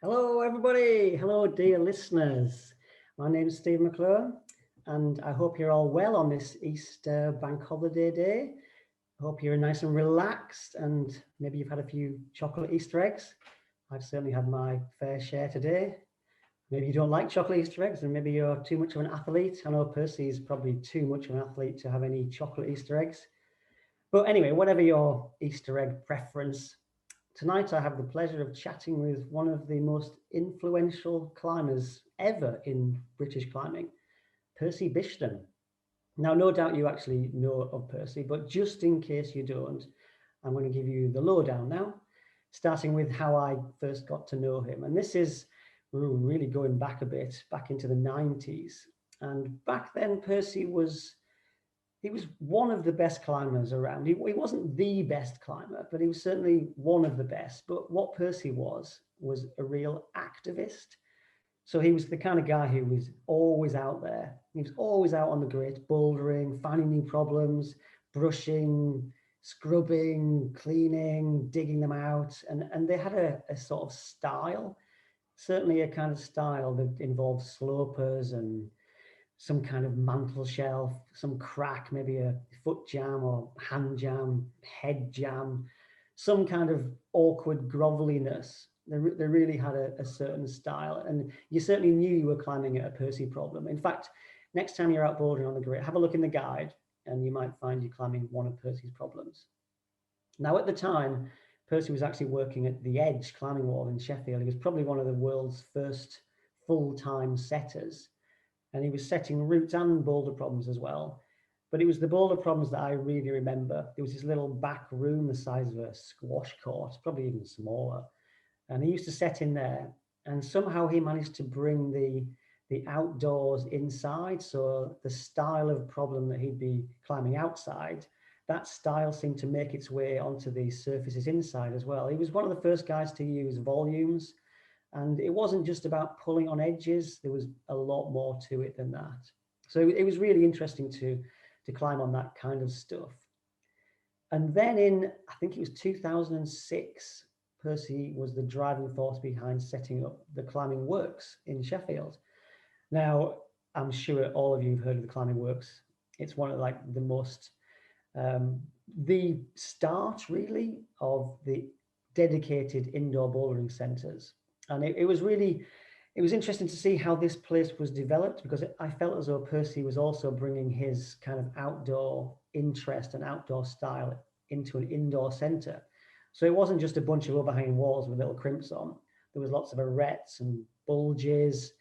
Hello, everybody. Hello, dear listeners. My name is Steve McClure, and I hope you're all well on this Easter bank holiday day. I hope you're nice and relaxed, and maybe you've had a few chocolate Easter eggs. I've certainly had my fair share today. Maybe you don't like chocolate Easter eggs, and maybe you're too much of an athlete. I know Percy is probably too much of an athlete to have any chocolate Easter eggs. But anyway, whatever your Easter egg preference, tonight I have the pleasure of chatting with one of the most influential climbers ever in British climbing, Percy Bishton. Now, no doubt you actually know of Percy, but just in case you don't, I'm going to give you the lowdown now, starting with how I first got to know him. And this is really going back a bit, back into the 90s. And back then, Percy was he was one of the best climbers around. He wasn't the best climber, but he was certainly one of the best. But what Percy was a real activist. So he was the kind of guy who was always out there. He was always out on the grit, bouldering, finding new problems, brushing, scrubbing, cleaning, digging them out. And they had a sort of style, certainly a kind of style that involved slopers and some kind of mantle shelf, some crack, maybe a foot jam or hand jam, head jam, some kind of awkward groveliness. They really had a certain style, and you certainly knew you were climbing at a Percy problem. In fact, next time you're out bouldering on the grid, have a look in the guide, and you might find you climbing one of Percy's problems. Now, at the time, Percy was actually working at the Edge climbing wall in Sheffield. He was probably one of the world's first full-time setters, and he was setting routes and boulder problems as well. But it was the boulder problems that I really remember. There was this little back room the size of a squash court, probably even smaller. And he used to set in there, and somehow he managed to bring the outdoors inside. So the style of problem that he'd be climbing outside, that style seemed to make its way onto the surfaces inside as well. He was one of the first guys to use volumes, and it wasn't just about pulling on edges. There was a lot more to it than that. So it was really interesting to climb on that kind of stuff. And then I think it was 2006, Percy was the driving force behind setting up the Climbing Works in Sheffield. Now, I'm sure all of you have heard of the Climbing Works. It's one of like the most, the start really of the dedicated indoor bouldering centres. And it was interesting to see how this place was developed, because I felt as though Percy was also bringing his kind of outdoor interest and outdoor style into an indoor centre. So it wasn't just a bunch of overhanging walls with little crimps on. There was lots of arêtes and bulges,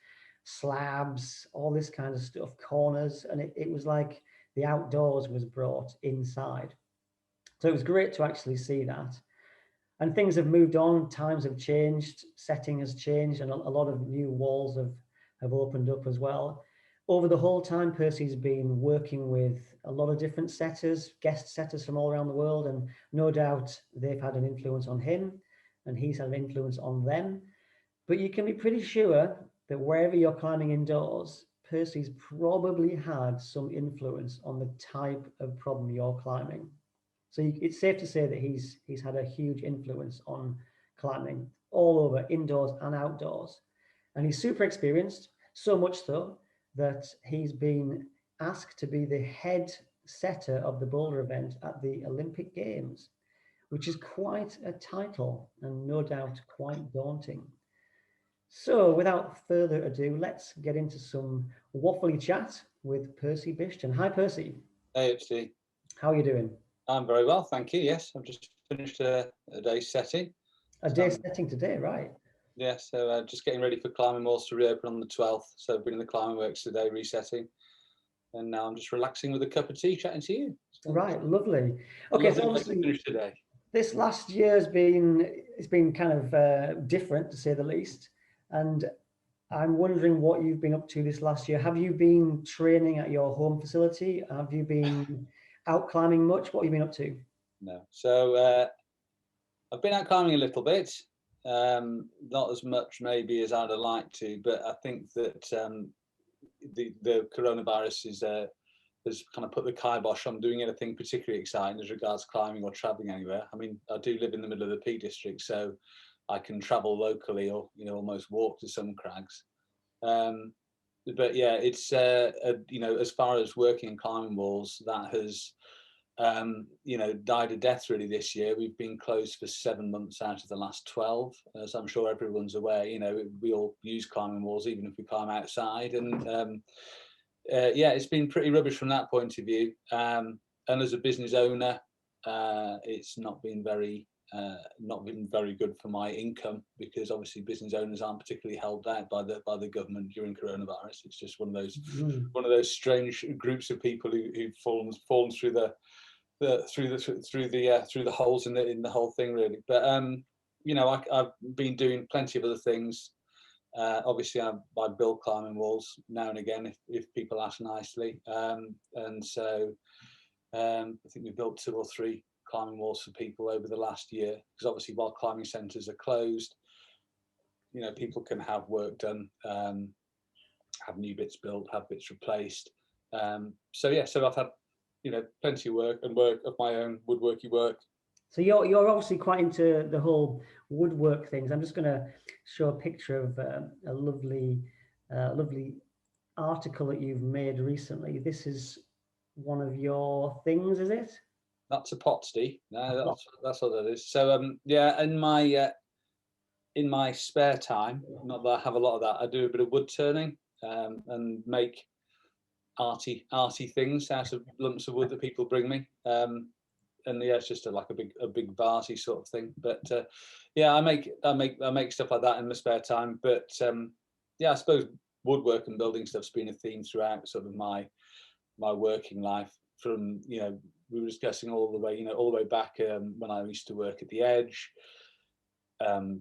slabs, all this kind of stuff, corners. And it was like the outdoors was brought inside. So it was great to actually see that. And things have moved on, times have changed, setting has changed, and a lot of new walls have opened up as well. Over the whole time, Percy's been working with a lot of different setters, guest setters from all around the world, and no doubt they've had an influence on him, and he's had an influence on them. But you can be pretty sure that wherever you're climbing indoors, Percy's probably had some influence on the type of problem you're climbing. So it's safe to say that he's had a huge influence on climbing all over, indoors and outdoors. And he's super experienced, so much so that he's been asked to be the head setter of the boulder event at the Olympic Games, which is quite a title and no doubt quite daunting. So without further ado, let's get into some waffly chat with Percy Bishton. Hi, Percy. Hey, Steve. How are you doing? I'm very well, thank you. Yes, I've just finished a day's setting. A day setting today, right? Yeah, so just getting ready for climbing walls to reopen on the 12th. So I've been in the climbing works today, resetting. And now I'm just relaxing with a cup of tea, chatting to you. So right, lovely. Okay, so obviously today. This last year has been kind of different, to say the least. And I'm wondering what you've been up to this last year. Have you been training at your home facility? Have you been out climbing much? What have you been up to? No. So I've been out climbing a little bit, not as much maybe as I'd have liked to, but I think that the coronavirus has kind of put the kibosh on doing anything particularly exciting as regards climbing or travelling anywhere. I mean, I do live in the middle of the Peak District, so I can travel locally, or almost walk to some crags. But yeah, it's as far as working in climbing walls, that has died a death really this year. We've been closed for 7 months out of the last 12, as I'm sure everyone's aware. We all use climbing walls even if we climb outside, and it's been pretty rubbish from that point of view. And as a business owner, it's not been very good for my income, because obviously business owners aren't particularly helped out by the government during coronavirus. It's just one of those strange groups of people who've fallen through the holes in the whole thing, really. But I've been doing plenty of other things. Obviously, I build climbing walls now and again if people ask nicely, and so I think we built 2 or 3 climbing walls for people over the last year, because obviously while climbing centres are closed, people can have work done, have new bits built, have bits replaced. So I've had plenty of work of my own, woodworky work. So you're obviously quite into the whole woodwork things. I'm just going to show a picture of a lovely article that you've made recently. This is one of your things, is it? That's a potstick. No, that's what that is. So in my spare time, not that I have a lot of that, I do a bit of wood turning, and make arty things out of lumps of wood that people bring me. And it's just a big varsy sort of thing. But I make stuff like that in my spare time. But I suppose woodwork and building stuff's been a theme throughout sort of my working life. From we were discussing all the way back when I used to work at the Edge,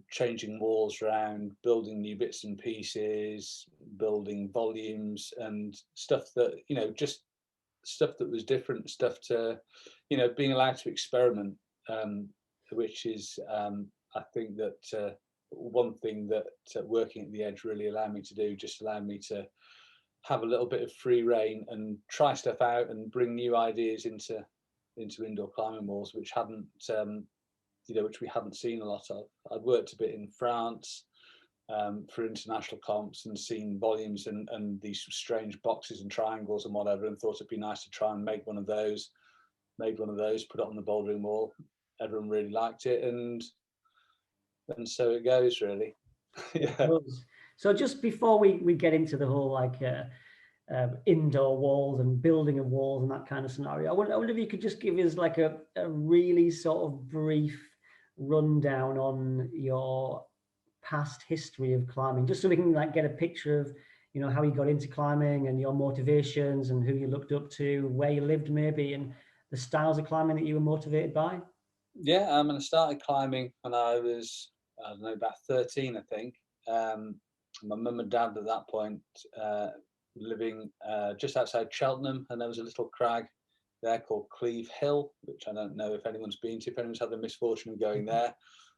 changing walls around, building new bits and pieces, building volumes and stuff that just stuff that was different, stuff to being allowed to experiment, which is I think that one thing that working at the Edge really allowed me to do, just allowed me to have a little bit of free reign and try stuff out and bring new ideas into indoor climbing walls, which we hadn't seen a lot of. I'd worked a bit in France for international comps and seen volumes and these strange boxes and triangles and whatever, and thought it'd be nice to try and make one of those. Made one of those, put it on the bouldering wall. Everyone really liked it, and so it goes, really. Yeah. So just before we get into the whole indoor walls and building of walls and that kind of scenario, I wonder if you could just give us a really sort of brief rundown on your past history of climbing, just so we can get a picture of how you got into climbing and your motivations and who you looked up to, where you lived maybe, and the styles of climbing that you were motivated by. Yeah, I started climbing when I was, I don't know, about 13, I think. My mum and dad at that point living just outside Cheltenham, and there was a little crag there called Cleve Hill, which I don't know if anyone's been to, if anyone's had the misfortune of going there.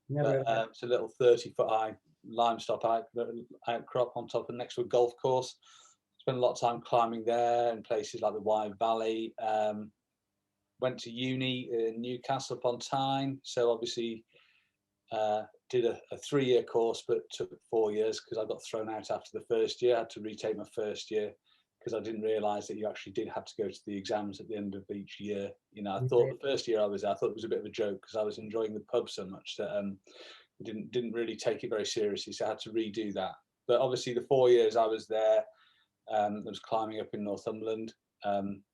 Never. It's a little 30-foot high limestone outcrop on top and next to a golf course. Spent a lot of time climbing there in places like the Wye Valley. Went to uni in Newcastle upon Tyne, so obviously did a 3-year course, but took 4 years because I got thrown out after the first year. I had to retake my first year because I didn't realise that you actually did have to go to the exams at the end of each year. I thought the first year I was there, I thought it was a bit of a joke because I was enjoying the pub so much that didn't really take it very seriously, so I had to redo that. But obviously the 4 years I was there, I was climbing up in Northumberland,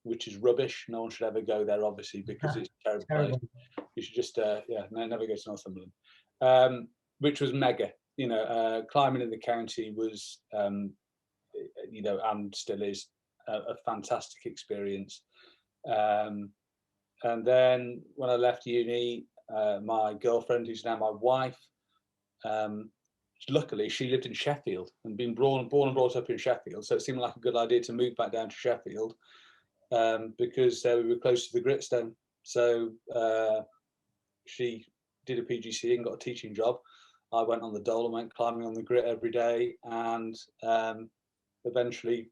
which is rubbish. No one should ever go there, obviously, because it's a terrible place. You should just never go to Northumberland. Which was mega. Climbing in the county was and still is a fantastic experience. And then when I left uni, my girlfriend, who's now my wife, luckily she lived in Sheffield and been born and brought up in Sheffield, so it seemed like a good idea to move back down to Sheffield because we were close to the Gritstone. So she did a PGC and got a teaching job. I went on the dole and went climbing on the grit every day, and eventually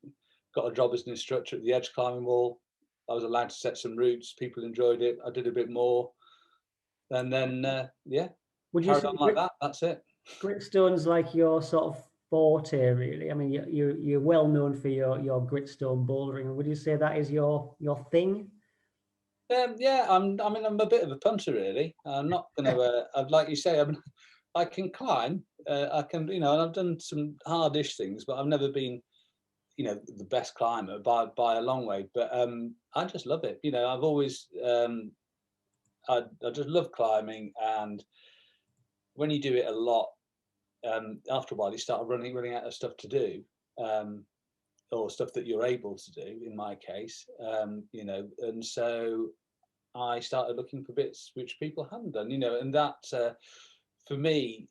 got a job as an instructor at the Edge climbing wall. I was allowed to set some routes. People enjoyed it. I did a bit more, and then would you carried on like that. That's it. Gritstone's like your sort of forte, really. I mean, you're well known for your gritstone bouldering. Would you say that is your thing? Yeah, I mean, I'm a bit of a punter, really. I'm not going to. Like you say, I can climb. I can, and I've done some hardish things, but I've never been, the best climber by a long way. But I just love it. I've always, I just love climbing, and when you do it a lot, after a while, you start running out of stuff to do. Or stuff that you're able to do, in my case, and so I started looking for bits which people hadn't done, and that for me,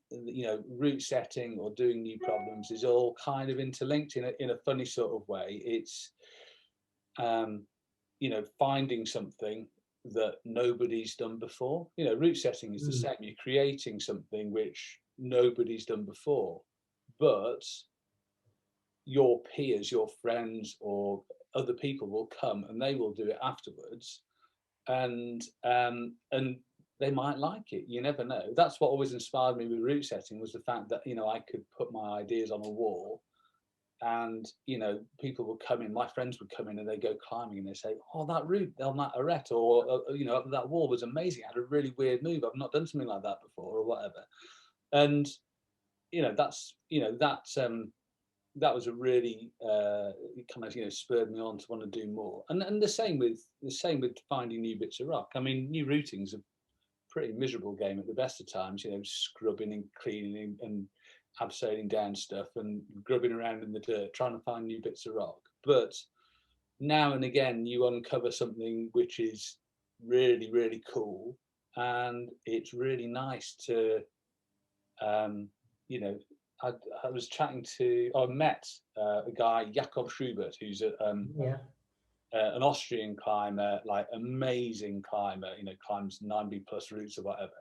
route setting or doing new problems is all kind of interlinked in a funny sort of way. It's finding something that nobody's done before. Route setting is the same. You're creating something which nobody's done before, but your peers, your friends, or other people will come and they will do it afterwards, and they might like it. You never know. That's what always inspired me with route setting, was the fact that I could put my ideas on a wall, and people would come in. My friends would come in and they go climbing and they say, "Oh, that route on that arête, or that wall was amazing. It had a really weird move. I've not done something like that before," or whatever. And that was a really kind of spurred me on to want to do more. And the same with finding new bits of rock. I mean, new routing's a pretty miserable game at the best of times. Scrubbing and cleaning and abseiling down stuff and grubbing around in the dirt trying to find new bits of rock. But now and again, you uncover something which is really, really cool, and it's really nice to I was chatting to, I met a guy, Jakob Schubert, who's an Austrian climber, like amazing climber, climbs 9B plus routes or whatever.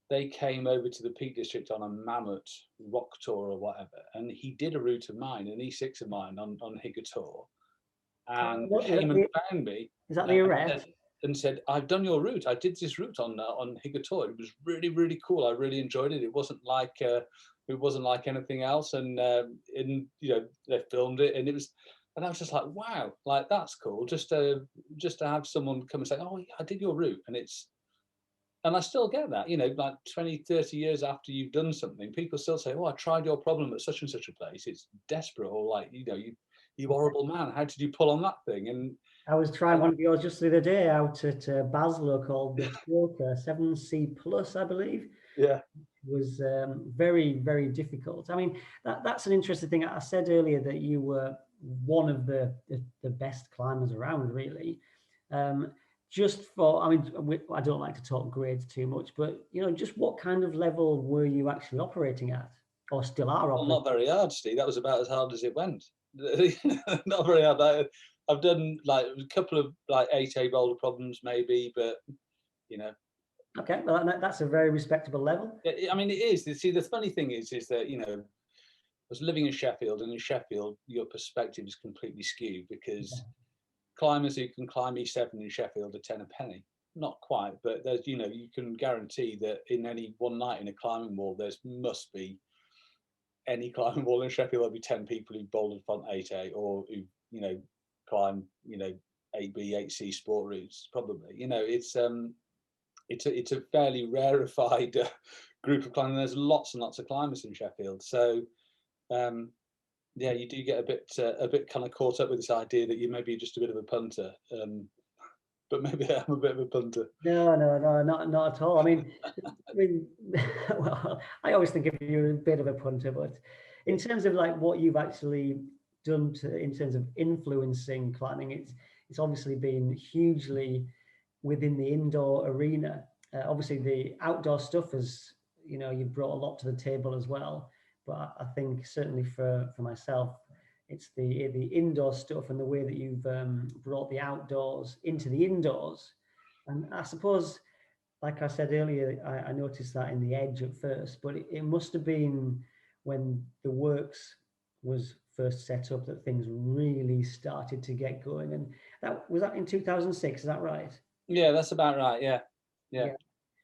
They came over to the Peak District on a mammoth rock tour or whatever, and he did a route of mine, an E6 of mine on Higa Tour, and came and found me. Is that the arête? And said, "I've done your route. I did this route on Higa Tour. It was really, really cool. I really enjoyed it. It wasn't like anything else." And they filmed it, and I was just like, wow, like that's cool. Just to have someone come and say, "Oh, yeah, I did your route," and I still get that, like 20, 30 years after you've done something, people still say, "Oh, I tried your problem at such and such a place. It's desperate," or like, you horrible man, how did you pull on that thing? And I was trying one of yours just the other day out at Basel, called the Quilter 7C plus, I believe. Yeah. It was very, very difficult. I mean, that's an interesting thing. I said earlier that you were one of the best climbers around, really. Just for, I mean, I don't like to talk grades too much, but, just what kind of level were you actually operating at, or still are operating? Well, not very hard, Steve. That was about as hard as it went. Not very hard. I've done like a couple of like 8A boulder problems maybe, but Okay, well that's a very respectable level. I mean, it is. See, the funny thing is that I was living in Sheffield, and in Sheffield your perspective is completely skewed, because climbers who can climb E7 in Sheffield are 10 a penny. Not quite, but there's you can guarantee that in any one night in a climbing wall, there must be any climbing wall in Sheffield, there'll be 10 people who bouldered front 8A, or who climb 8B, 8C sport routes. Probably, it's a fairly rarefied group of climbers. There's lots and lots of climbers in Sheffield, so you do get a bit kind of caught up with this idea that you may be just a bit of a punter. But maybe I'm a bit of a punter. No, not at all. I mean, well, I always think of you as a bit of a punter, but in terms of like what you've actually done in terms of influencing climbing, it's obviously been hugely within the indoor arena. Obviously, the outdoor stuff is, you've brought a lot to the table as well. But I think certainly for myself, it's the indoor stuff and the way that you've brought the outdoors into the indoors. And I suppose, like I said earlier, I noticed that in the Edge at first, but it must have been when the works was first set up that things really started to get going. And that was in 2006, is that right? Yeah, that's about right. Yeah.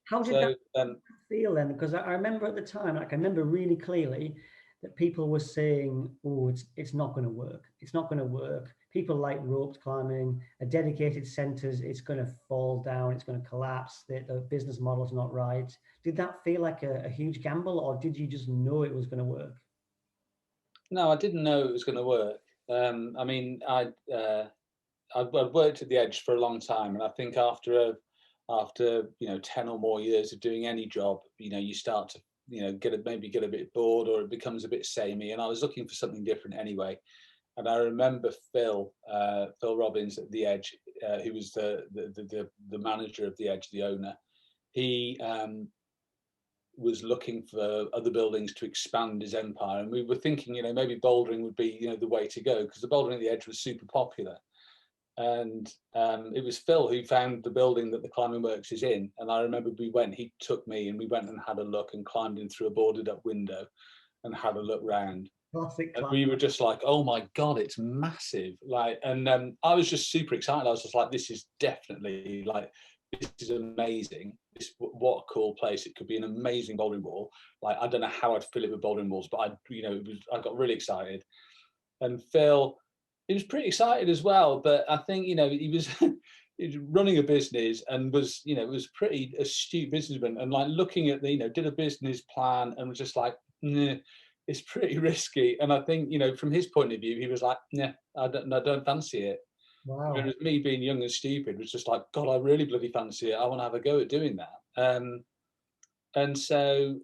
How did that feel then? Because I remember at the time, like I remember really clearly that people were saying, "Oh, it's not going to work. It's not going to work." People like roped climbing, a dedicated centres, it's going to fall down, it's going to collapse. The business model's not right. Did that feel like a huge gamble, or did you just know it was going to work? No, I didn't know it was going to work. I mean, I'd worked at the Edge for a long time, and I think after 10 or more years of doing any job, you start to maybe get a bit bored, or it becomes a bit samey. And I was looking for something different anyway. And I remember Phil Robbins at the Edge, who was the manager of the Edge, the owner. He was looking for other buildings to expand his empire, and we were thinking, maybe bouldering would be, the way to go, because the bouldering at the Edge was super popular. And it was Phil who found the building that the climbing works is in. And I remember he took me, and we went and had a look and climbed in through a boarded up window and had a look round. Classic. And we were just like, oh my God, it's massive. And I was just super excited. I was just like, this is definitely this is amazing. What a cool place. It could be an amazing bouldering wall. I don't know how I'd fill it with bouldering walls, but I got really excited. And Phil, he was pretty excited as well, but I think he was he was running a business, and was pretty astute businessman, and looking at did a business plan and was just like, nah, it's pretty risky. And I think from his point of view, he was like, nah, I don't fancy it. Wow. Whereas me, being young and stupid, was just like, God, I really bloody fancy it. I want to have a go at doing that. And so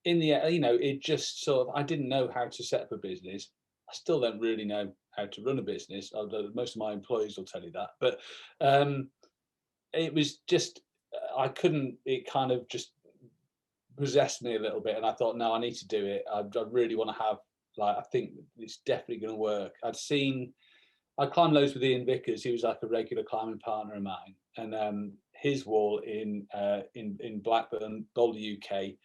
in the it just sort of, I didn't know how to set up a business. I still don't really know how to run a business, although most of my employees will tell you that. But it was just, I couldn't, it kind of just possessed me a little bit. And I thought, no, I need to do it. I really want to have, I think it's definitely going to work. I climbed loads with Ian Vickers. He was like a regular climbing partner of mine. And his wall in Blackburn, Boulder, UK,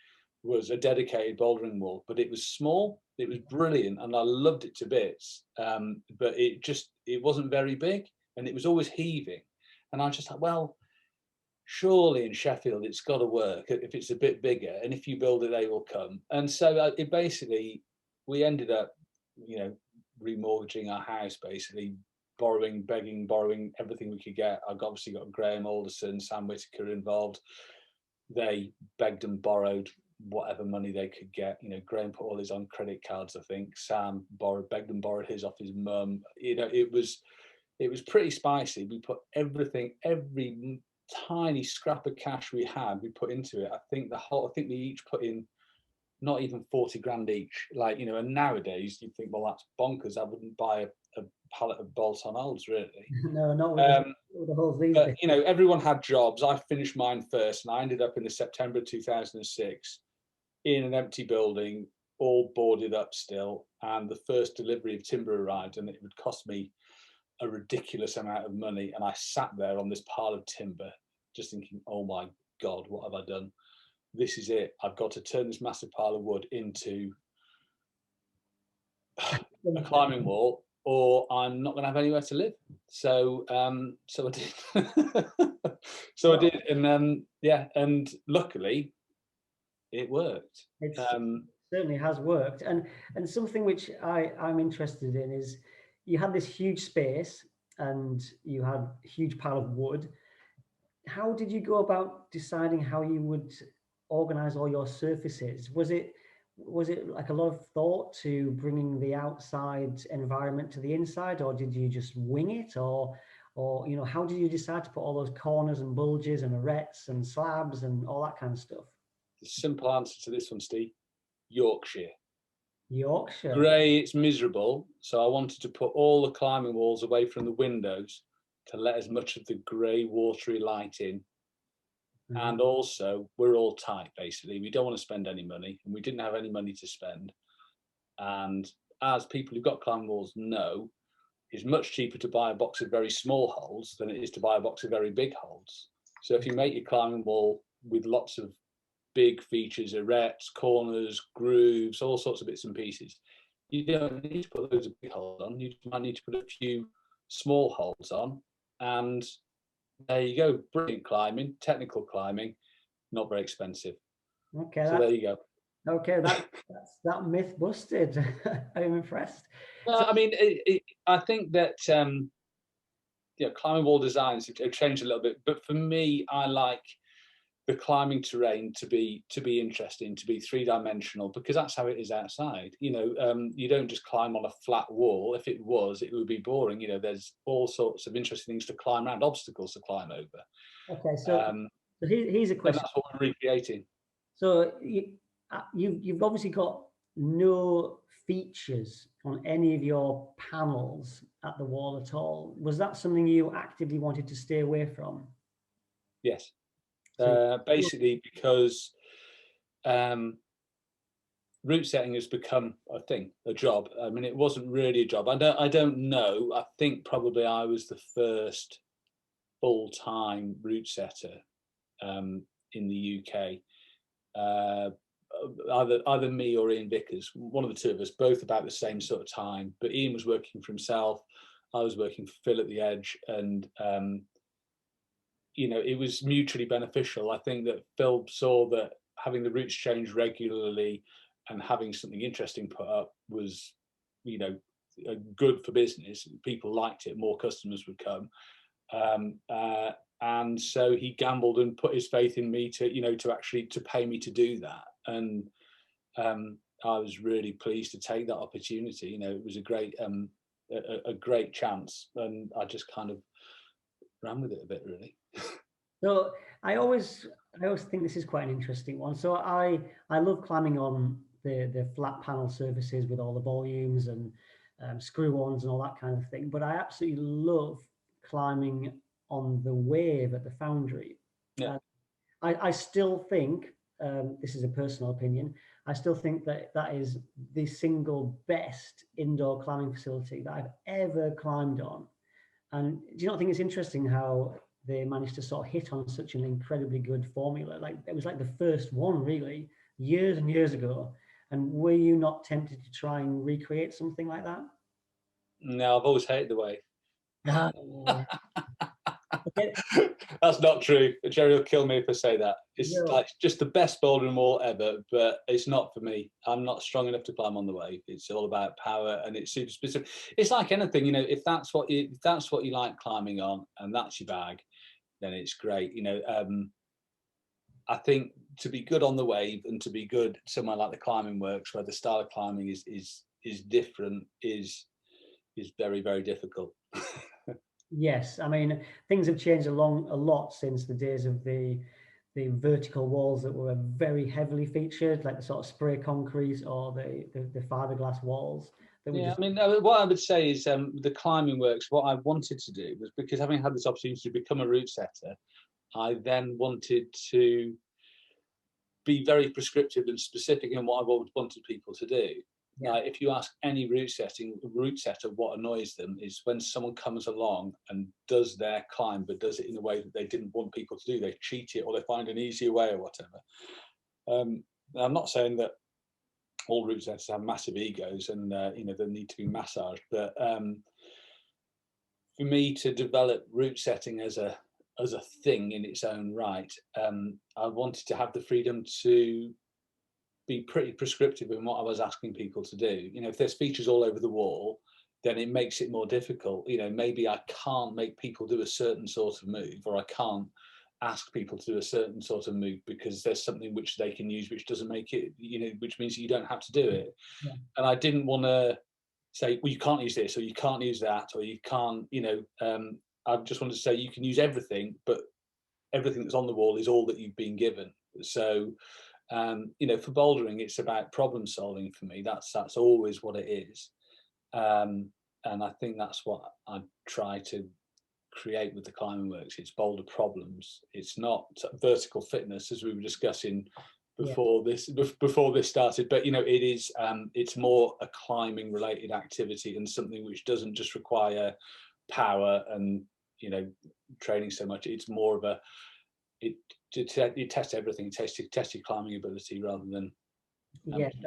was a dedicated bouldering wall, but it was small. It was brilliant, and I loved it to bits. But it wasn't very big, and it was always heaving. And I was just like, well, surely in Sheffield it's got to work if it's a bit bigger, and if you build it, they will come. And so we ended up, remortgaging our house, basically borrowing everything we could get. I've obviously got Graham Alderson, Sam Whitaker involved. They begged and borrowed whatever money they could get. Graham put all his on credit cards, I think. Sam begged and borrowed his off his mum. It was pretty spicy. We put every tiny scrap of cash we had, we put into it. I think we each put in not even 40 grand each. And nowadays you think, well, that's bonkers. I wouldn't buy a pallet of bolt-on olds, really. No, not with the holes these days. Everyone had jobs. I finished mine first, and I ended up in the September 2006 in an empty building, all boarded up still. And the first delivery of timber arrived, and it would cost me a ridiculous amount of money. And I sat there on this pile of timber, just thinking, oh my God, what have I done? This is it. I've got to turn this massive pile of wood into a climbing wall, or I'm not going to have anywhere to live. So I did. I did, and and luckily it worked. It certainly has worked. And something which I'm interested in is, you had this huge space and you had a huge pile of wood. How did you go about deciding how you would organize all your surfaces? Was it like a lot of thought to bringing the outside environment to the inside, or did you just wing it, or how did you decide to put all those corners and bulges and arrests and slabs and all that kind of stuff? The simple answer to this one, Steve: Yorkshire. Grey, it's miserable, so I wanted to put all the climbing walls away from the windows to let as much of the grey watery light in. And also, we're all tight, basically. We don't want to spend any money, and we didn't have any money to spend. And as people who've got climbing walls know, it's much cheaper to buy a box of very small holes than it is to buy a box of very big holes. So if you make your climbing wall with lots of big features, arrests, corners, grooves, all sorts of bits and pieces, you don't need to put loads of big holes on. You might need to put a few small holes on, and there you go. Brilliant climbing, technical climbing, not very expensive. Okay, So there you go. okay, that's that myth busted. I'm impressed. Well, So I mean, I think that climbing wall designs have changed a little bit, but for me, I like the climbing terrain to be interesting, to be three-dimensional, because that's how it is outside. You don't just climb on a flat wall. If it was, it would be boring. There's all sorts of interesting things to climb around, obstacles to climb over. okay, Um, so here's a and question. that's what we're recreating. So you've obviously got no features on any of your panels at the wall at all. Was that something you actively wanted to stay away from? Yes. So Basically because route setting has become a thing, a job. I mean, it wasn't really a job. I don't know. I think probably I was the first full-time route setter in the UK. Either me or Ian Vickers, one of the two of us, both about the same sort of time. But Ian was working for himself. I was working for Phil at the Edge, and it was mutually beneficial. I think that Phil saw that having the routes change regularly and having something interesting put up was, good for business. People liked it, more customers would come. And so he gambled and put his faith in me to pay me to do that. And I was really pleased to take that opportunity. It was a great chance, and I just kind of ran with it a bit, really. So I always think this is quite an interesting one. So I love climbing on the flat panel surfaces with all the volumes and screw-ons and all that kind of thing. But I absolutely love climbing on the wave at the foundry. Yeah. I still think, this is a personal opinion, I still think that is the single best indoor climbing facility that I've ever climbed on. And do you not think it's interesting how they managed to sort of hit on such an incredibly good formula? Like it was like the first one really years and years ago. And were you not tempted to try and recreate something like that? No, I've always hated the wave. Okay. That's not true. Jerry will kill me if I say that. It's No. like just the best bouldering wall ever, but it's not for me. I'm not strong enough to climb on the wave. It's all about power, and it's super specific. It's like anything, if that's what you like climbing on, and that's your bag, then it's great. I think to be good on the wave and to be good somewhere like the Climbing Works, where the style of climbing is different, is very, very difficult. Yes, I mean things have changed a lot since the days of the vertical walls that were very heavily featured, like the sort of spray concrete or the fiberglass walls. Yeah, I mean, what I would say is the Climbing Works. What I wanted to do was, because having had this opportunity to become a route setter, I then wanted to be very prescriptive and specific in what I wanted people to do. Yeah. If you ask any route setter what annoys them is when someone comes along and does their climb, but does it in a way that they didn't want people to do. They cheat it, or they find an easier way, or whatever. I'm not saying that all route setters have massive egos and they need to be massaged, but for me to develop route setting as a thing in its own right, I wanted to have the freedom to be pretty prescriptive in what I was asking people to do. If there's features all over the wall, then it makes it more difficult. Maybe I can't make people do a certain sort of move, or I can't ask people to do a certain sort of move because there's something which they can use which doesn't make it, which means you don't have to do it. Yeah. And I didn't want to say, well, you can't use this, or you can't use that, or you can't, I just wanted to say you can use everything, but everything that's on the wall is all that you've been given. So, for bouldering, it's about problem solving for me. That's always what it is. And I think that's what I try to create with the Climbing Works. It's boulder problems. It's not vertical fitness, as we were discussing before this started, but it is it's more a climbing related activity and something which doesn't just require power and training so much. It's more of you test everything, test your climbing ability rather than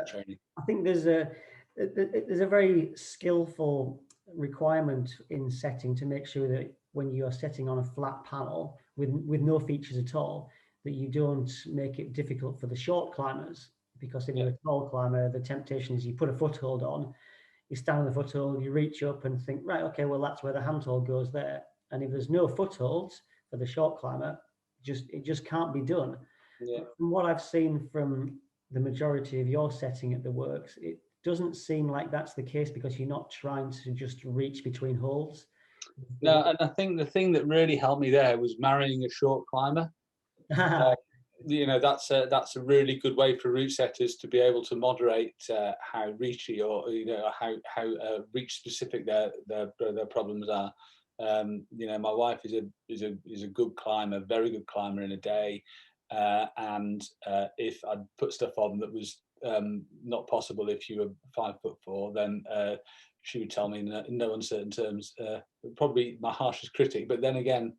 training. I think there's a very skillful requirement in setting to make sure that when you are setting on a flat panel with no features at all, that you don't make it difficult for the short climbers, because if you're a tall climber, the temptation is you put a foothold on, you stand on the foothold, you reach up and think, right, okay, well, that's where the handhold goes there. And if there's no footholds for the short climber, it just can't be done. Yeah. From what I've seen from the majority of your setting at the works, it doesn't seem like that's the case, because you're not trying to just reach between holds. No, and I think the thing that really helped me there was marrying a short climber. You know, that's a really good way for route setters to be able to moderate how reachy, or you know, how reach specific their problems are. You know, my wife is a good climber, very good climber in a day, and if I'd put stuff on that was not possible if you were 5'4", then she would tell me in no uncertain terms. Probably my harshest critic, but then again,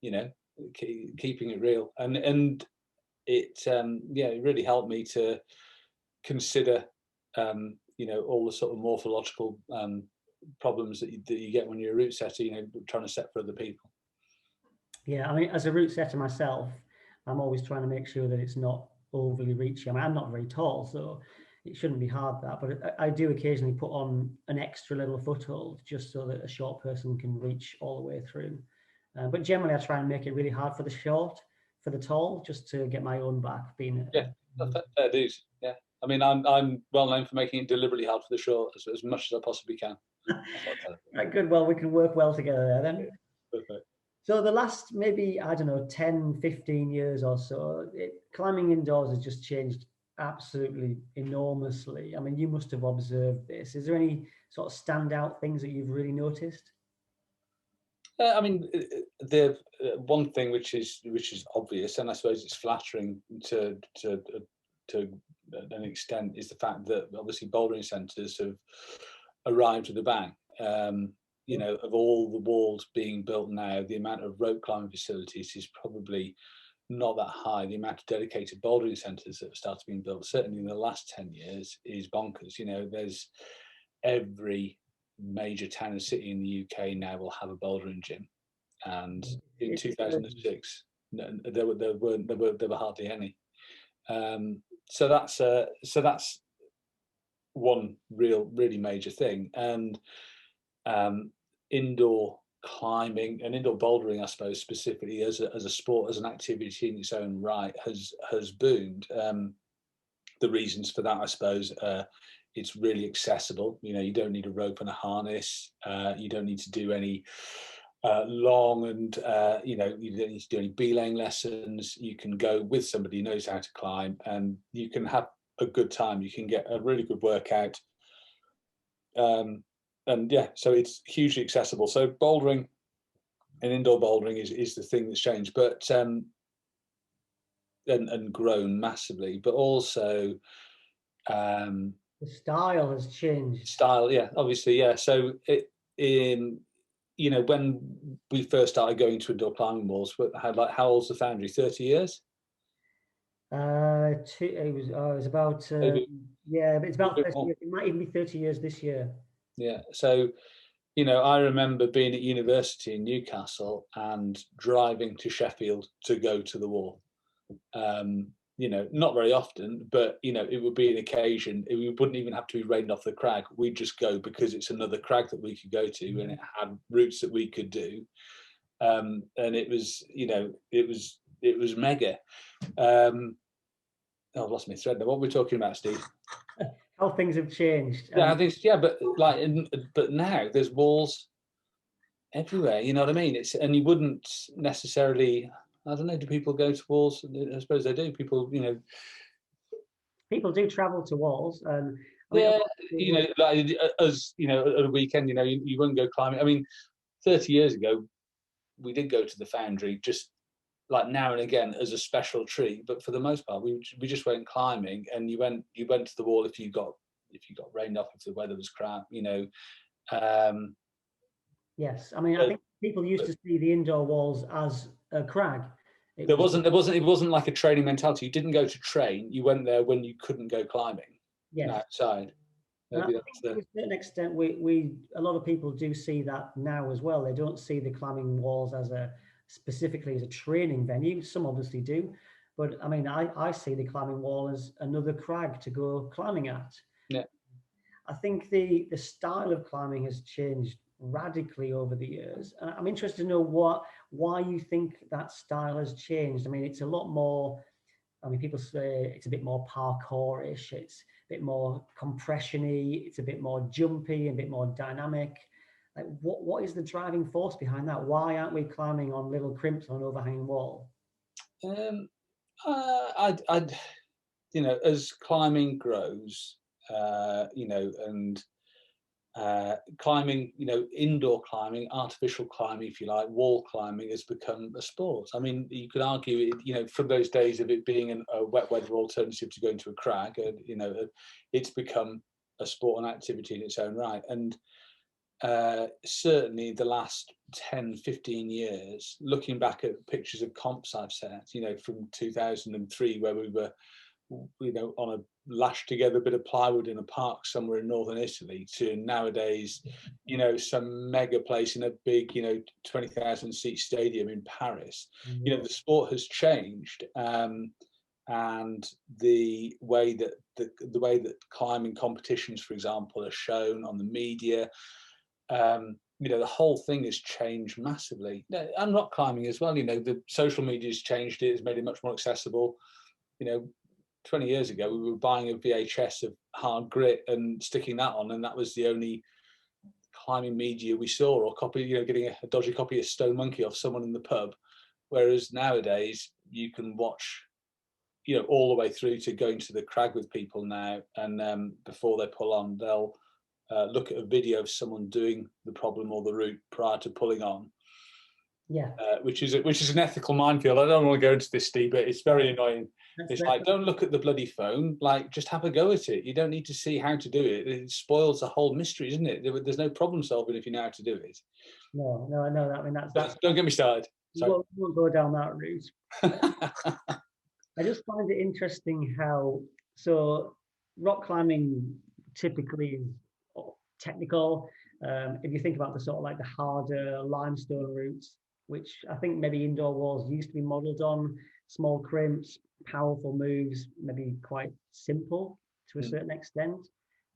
you know, keeping it real, and it it really helped me to consider you know, all the sort of morphological problems that you get when you're a route setter, you know, trying to set for other people. Yeah, I mean, as a route setter myself, I'm always trying to make sure that it's not overly reachy. I mean, I'm not very tall, so it shouldn't be hard, that, but I do occasionally put on an extra little foothold just so that a short person can reach all the way through. But generally, I try and make it really hard for the tall, just to get my own back being. Fair dues. Yeah, I mean, I'm well known for making it deliberately hard for the short as much as I possibly can. Right, good. Well, we can work well together there then. Perfect. So the last maybe, I don't know, 10, 15 years or so, climbing indoors has just changed absolutely enormously. I mean, you must have observed this. Is there any sort of standout things that you've really noticed? I mean, the one thing which is obvious, and I suppose it's flattering to an extent, is the fact that obviously bouldering centres have arrived with a bang. You know, of all the walls being built now, the amount of rope climbing facilities is probably not that high. The amount of dedicated bouldering centres that have started being built, certainly in the last 10 years, is bonkers. You know, there's every major town and city in the UK now will have a bouldering gym, and in 2006 there were hardly any. So that's one really major thing. And indoor climbing and indoor bouldering, I suppose, specifically as a sport, as an activity in its own right, has boomed. The reasons for that, I suppose, it's really accessible. You know, you don't need a rope and a harness. You don't need to do any long and you know, you don't need to do any belaying lessons. You can go with somebody who knows how to climb, and you can have a good time. You can get a really good workout. And yeah, so it's hugely accessible. So bouldering and indoor bouldering is the thing that's changed, but and grown massively, but also the style has changed. Style, yeah, obviously, yeah. So you know, when we first started going to indoor climbing walls, how old's the foundry? 30 years? It was about yeah, it's about 30 years. It might even be 30 years this year. Yeah. So, you know, I remember being at university in Newcastle and driving to Sheffield to go to the wall. You know, not very often, but you know, it would be an occasion. We wouldn't even have to be rained off the crag. We'd just go because it's another crag that we could go to, and it had routes that we could do. And it was, you know, it was mega. I've lost my thread now. What were we talking about, Steve? How things have changed. Yeah, I think, yeah, but but now there's walls everywhere. You know what I mean? And you wouldn't necessarily. I don't know. Do people go to walls? I suppose they do. People, you know, people do travel to walls, and yeah, you know, like as you know, at a weekend, you know, you wouldn't go climbing. I mean, 30 years ago, we did go to the foundry just like now and again as a special treat, but for the most part, we just went climbing, and you went to the wall if you got rained off, if the weather was crap, you know. Yes, I mean, I think people used to see the indoor walls as a crag. It wasn't like a training mentality. You didn't go to train. You went there when you couldn't go climbing outside. I think to a certain extent, a lot of people do see that now as well. They don't see the climbing walls as a specifically as a training venue. Some obviously do, but I mean, I see the climbing wall as another crag to go climbing at. Yeah. I think the style of climbing has changed radically over the years. I'm interested to know why you think that style has changed. I mean, it's a lot more. I mean, people say it's a bit more parkour-ish. It's a bit more compression-y. It's a bit more jumpy, a bit more dynamic. Like, what is the driving force behind that? Why aren't we climbing on little crimps on an overhanging wall? I'd as climbing grows, and climbing, indoor climbing, artificial climbing, if you like, wall climbing has become a sport. I mean, you could argue, from those days of it being a wet weather alternative to going to a crag, it's become a sport and activity in its own right. And certainly the last 10, 15 years, looking back at pictures of comps I've set, from 2003, where we were on a lashed together bit of plywood in a park somewhere in northern Italy, to nowadays, some mega place in a big, 20,000 seat stadium in Paris. The sport has changed, and the way that the way that climbing competitions, for example, are shown on the media, the whole thing has changed massively. And rock climbing as well. The social media has changed it, has made it much more accessible. 20 years ago, we were buying a VHS of hard grit and sticking that on, and that was the only climbing media we saw, or copy, getting a dodgy copy of Stone Monkey off someone in the pub. Whereas nowadays, you can watch, all the way through to going to the crag with people now, and before they pull on, they'll look at a video of someone doing the problem or the route prior to pulling on. Yeah, which is an ethical minefield. I don't want to go into this, Steve, but it's very annoying. It's like, don't look at the bloody phone. Like, just have a go at it. You don't need to see how to do it. It spoils the whole mystery, isn't it? There's no problem solving if you know how to do it. No, I know that. I mean, that's Don't get me started. We won't go down that route. I just find it interesting how, so rock climbing typically is technical. If you think about the sort of like the harder limestone routes, which I think maybe indoor walls used to be modeled on, small crimps, powerful moves, maybe quite simple to a certain extent.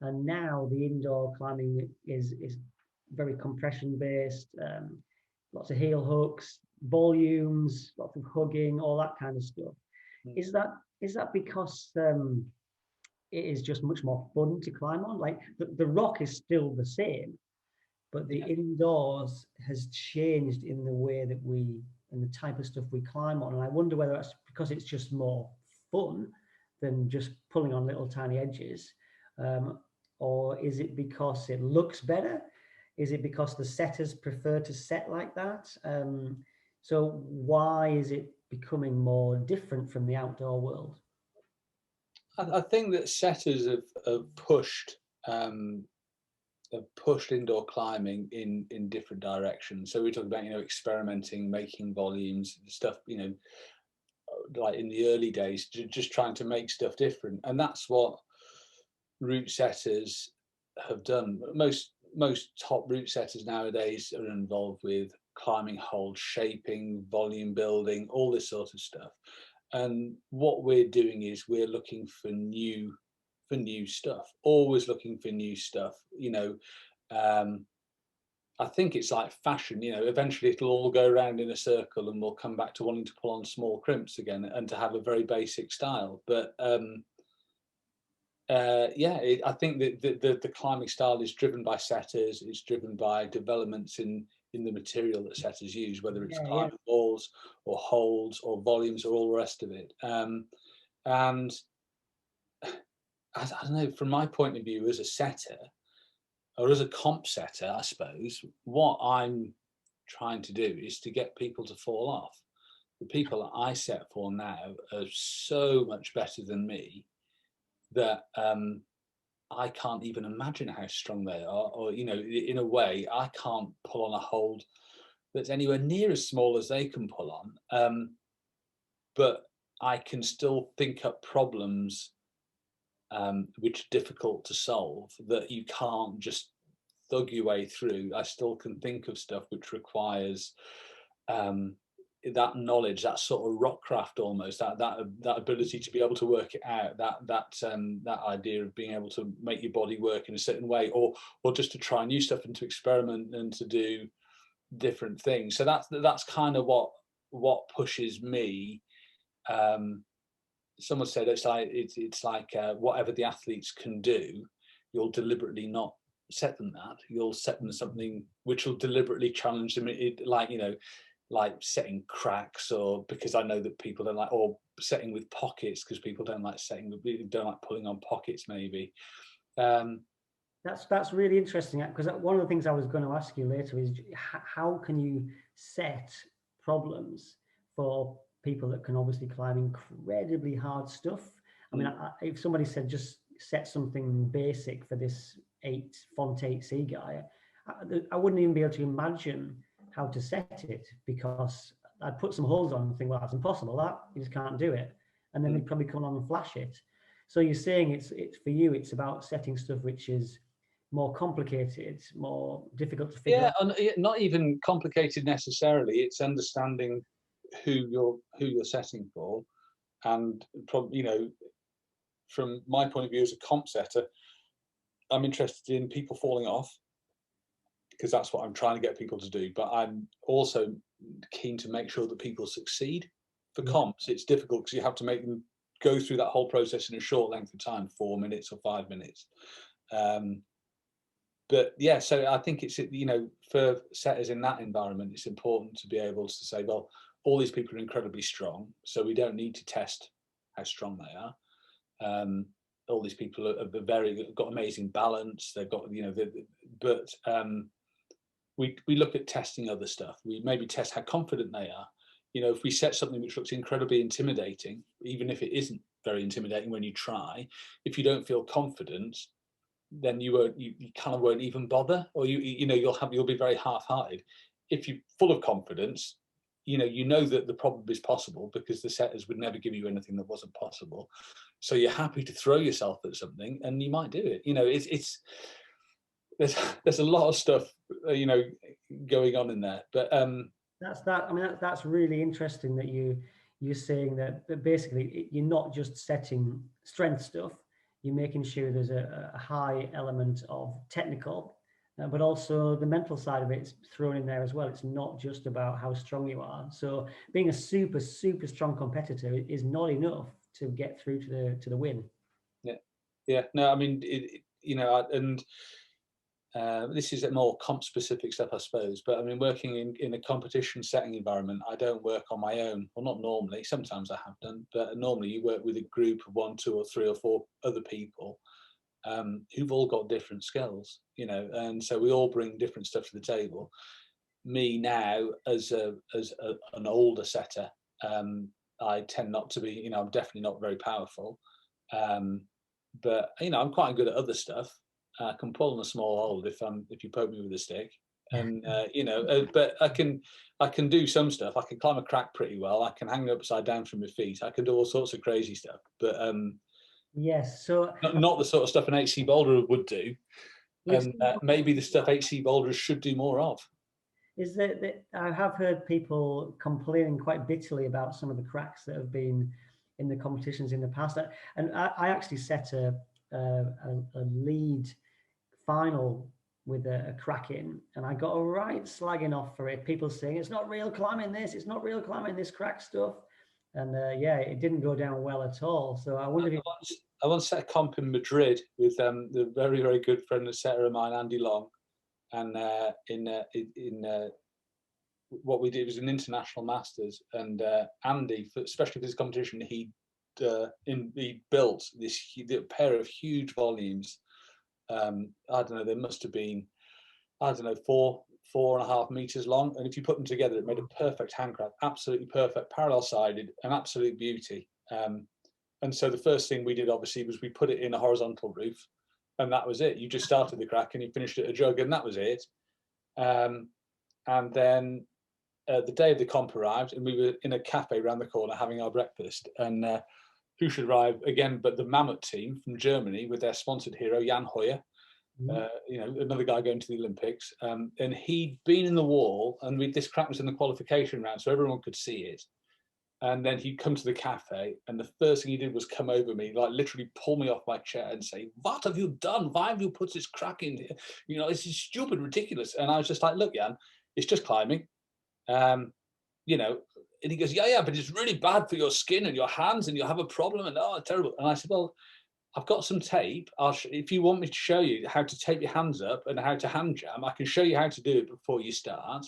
And now the indoor climbing is very compression based, lots of heel hooks, volumes, lots of hugging, all that kind of stuff. Is that because it is just much more fun to climb on? Like the rock is still the same, but the indoors has changed in the way that and the type of stuff we climb on. And I wonder whether that's because it's just more fun than just pulling on little tiny edges, or is it because it looks better? Is it because the setters prefer to set like that? So why is it becoming more different from the outdoor world? I think that setters have pushed indoor climbing in different directions. So we talk about experimenting, making volumes, stuff. Like in the early days, just trying to make stuff different, and that's what route setters have done. Most top route setters nowadays are involved with climbing hold, shaping, volume building, all this sort of stuff. And what we're doing is we're looking for new stuff, always looking for new stuff. I think it's like fashion, eventually it'll all go around in a circle and we'll come back to wanting to pull on small crimps again and to have a very basic style. But I think that the climbing style is driven by setters. It's driven by developments in the material that setters use, whether it's climbing walls or holds or volumes or all the rest of it. And I don't know, from my point of view as a setter, or as a comp setter, I suppose, what I'm trying to do is to get people to fall off. The people that I set for now are so much better than me that I can't even imagine how strong they are, or in a way, I can't pull on a hold that's anywhere near as small as they can pull on. But I can still think up problems which are difficult to solve, that you can't just thug your way through. I still can think of stuff which requires that knowledge, that sort of rockcraft almost, that ability to be able to work it out, that idea of being able to make your body work in a certain way, or just to try new stuff and to experiment and to do different things. So that's kind of what pushes me. Someone said it's like whatever the athletes can do, you'll deliberately not set them that. You'll set them something which will deliberately challenge them. Like setting cracks, or because I know that people don't like, or setting with pockets because people don't like pulling on pockets maybe. That's really interesting, because one of the things I was going to ask you later is how can you set problems for people that can obviously climb incredibly hard stuff? I mean, if somebody said just set something basic for this font 8C guy, I wouldn't even be able to imagine how to set it, because I'd put some holes on and think, well, that's impossible, that you just can't do it, and then they'd probably come on and flash it. So you're saying it's for you, it's about setting stuff which is more complicated, more difficult to figure out. Yeah, not even complicated necessarily. It's understanding who you're setting for, and from my point of view as a comp setter, I'm interested in people falling off, because that's what I'm trying to get people to do. But I'm also keen to make sure that people succeed. For comps, it's difficult because you have to make them go through that whole process in a short length of time, 4 minutes or 5 minutes. But yeah, so I think it's, for setters in that environment, it's important to be able to say, well, all these people are incredibly strong, so we don't need to test how strong they are. All these people are got amazing balance. They've got, but we look at testing other stuff. We maybe test how confident they are. If we set something which looks incredibly intimidating, even if it isn't very intimidating when you try, if you don't feel confident, then you kind of won't even bother, or you'll be very half-hearted. If you're full of confidence, you know that the problem is possible, because the setters would never give you anything that wasn't possible. So you're happy to throw yourself at something, and you might do it. There's a lot of stuff going on in there, but that's really interesting that you're saying that basically you're not just setting strength stuff, you're making sure there's a high element of technical, but also the mental side of it is thrown in there as well. It's not just about how strong you are. So being a super strong competitor is not enough to get through to the win. Yeah. No, I mean, this is a more comp specific stuff, I suppose. But I mean, working in a competition setting environment, I don't work on my own. Well, not normally. Sometimes I have done, but normally you work with a group of 1, 2, or 3 or 4 other people who've all got different skills, and so we all bring different stuff to the table. Me now, as an older setter, I tend not to be, I'm definitely not very powerful, but I'm quite good at other stuff. I can pull on a small hold if you poke me with a stick, and but I can do some stuff. I can climb a crack pretty well. I can hang upside down from my feet. I can do all sorts of crazy stuff, but yes, so not the sort of stuff an 8C boulderer would do, and maybe the stuff 8C boulderers should do more of. Is that I have heard people complaining quite bitterly about some of the cracks that have been in the competitions in the past, and I actually set a lead final with a crack in, and I got a right slagging off for it. People saying it's not real climbing it's not real climbing this crack stuff, and it didn't go down well at all. So I wonder if I once set a comp in Madrid with the very, very good friend and setter of mine, Andy Long, and in what we did was an international masters, and Andy, especially for this competition, he built this pair of huge volumes. I don't know, there must have been, 4.5 meters long, and if you put them together, it made a perfect handcraft, absolutely perfect, parallel sided, an absolute beauty. And so the first thing we did, obviously, was we put it in a horizontal roof, and that was it. You just started the crack and you finished at a jug, and that was it. And then the day of the comp arrived, and we were in a cafe around the corner having our breakfast, and who should arrive again but the Mammoth team from Germany with their sponsored hero Jan Hoyer, you know, another guy going to the Olympics, and he'd been in the wall, and this crack was in the qualification round, so everyone could see it. And then he'd come to the cafe, and the first thing he did was come over me, like literally pull me off my chair and say, "What have you done? Why have you put this crack in here? You know, this is stupid, ridiculous." And I was just like, "Look, Jan, it's just climbing." You know, and he goes, yeah, but it's really bad for your skin and your hands, and you'll have a problem, and oh, terrible. And I said, well, I've got some tape. If you want me to show you how to tape your hands up and how to hand jam, I can show you how to do it before you start.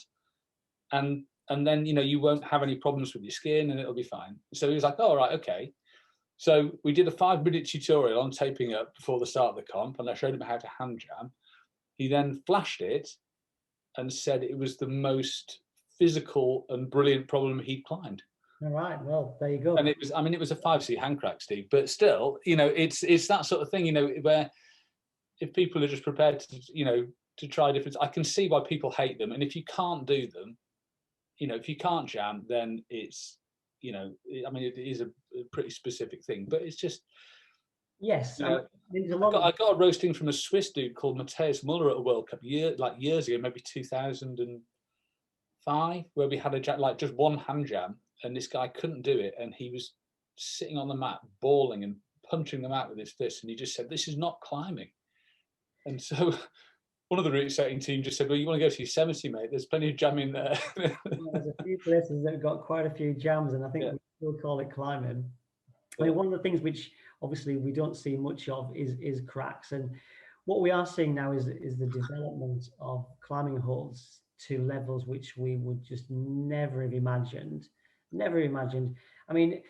And then, you know, you won't have any problems with your skin and it'll be fine. So he was like, oh, right, okay. So we did a 5-minute tutorial on taping up before the start of the comp, and I showed him how to hand jam. He then flashed it and said it was the most physical and brilliant problem he'd climbed. All right, well, there you go. And it was, I mean, it was a 5C hand crack, Steve, but still, you know, it's that sort of thing, you know, where if people are just prepared to, you know, to try different, I can see why people hate them. And if you can't do them, you know, if you can't jam, then it's, you know, I mean, it is a pretty specific thing, but it's just, yes. You know, I got a roasting from a Swiss dude called Matthias Muller at a World Cup years ago, maybe 2005, where we had like just one hand jam, and this guy couldn't do it, and he was sitting on the mat bawling and punching them out with his fists, and he just said, "This is not climbing." And so one of the route setting team just said, "Well, you want to go to Yosemite, mate? There's plenty of jamming there." There's a few places that have got quite a few jams, and I think we still call it climbing. I mean, one of the things which obviously we don't see much of is cracks, and what we are seeing now is the development of climbing holds to levels which we would just never have imagined. I mean,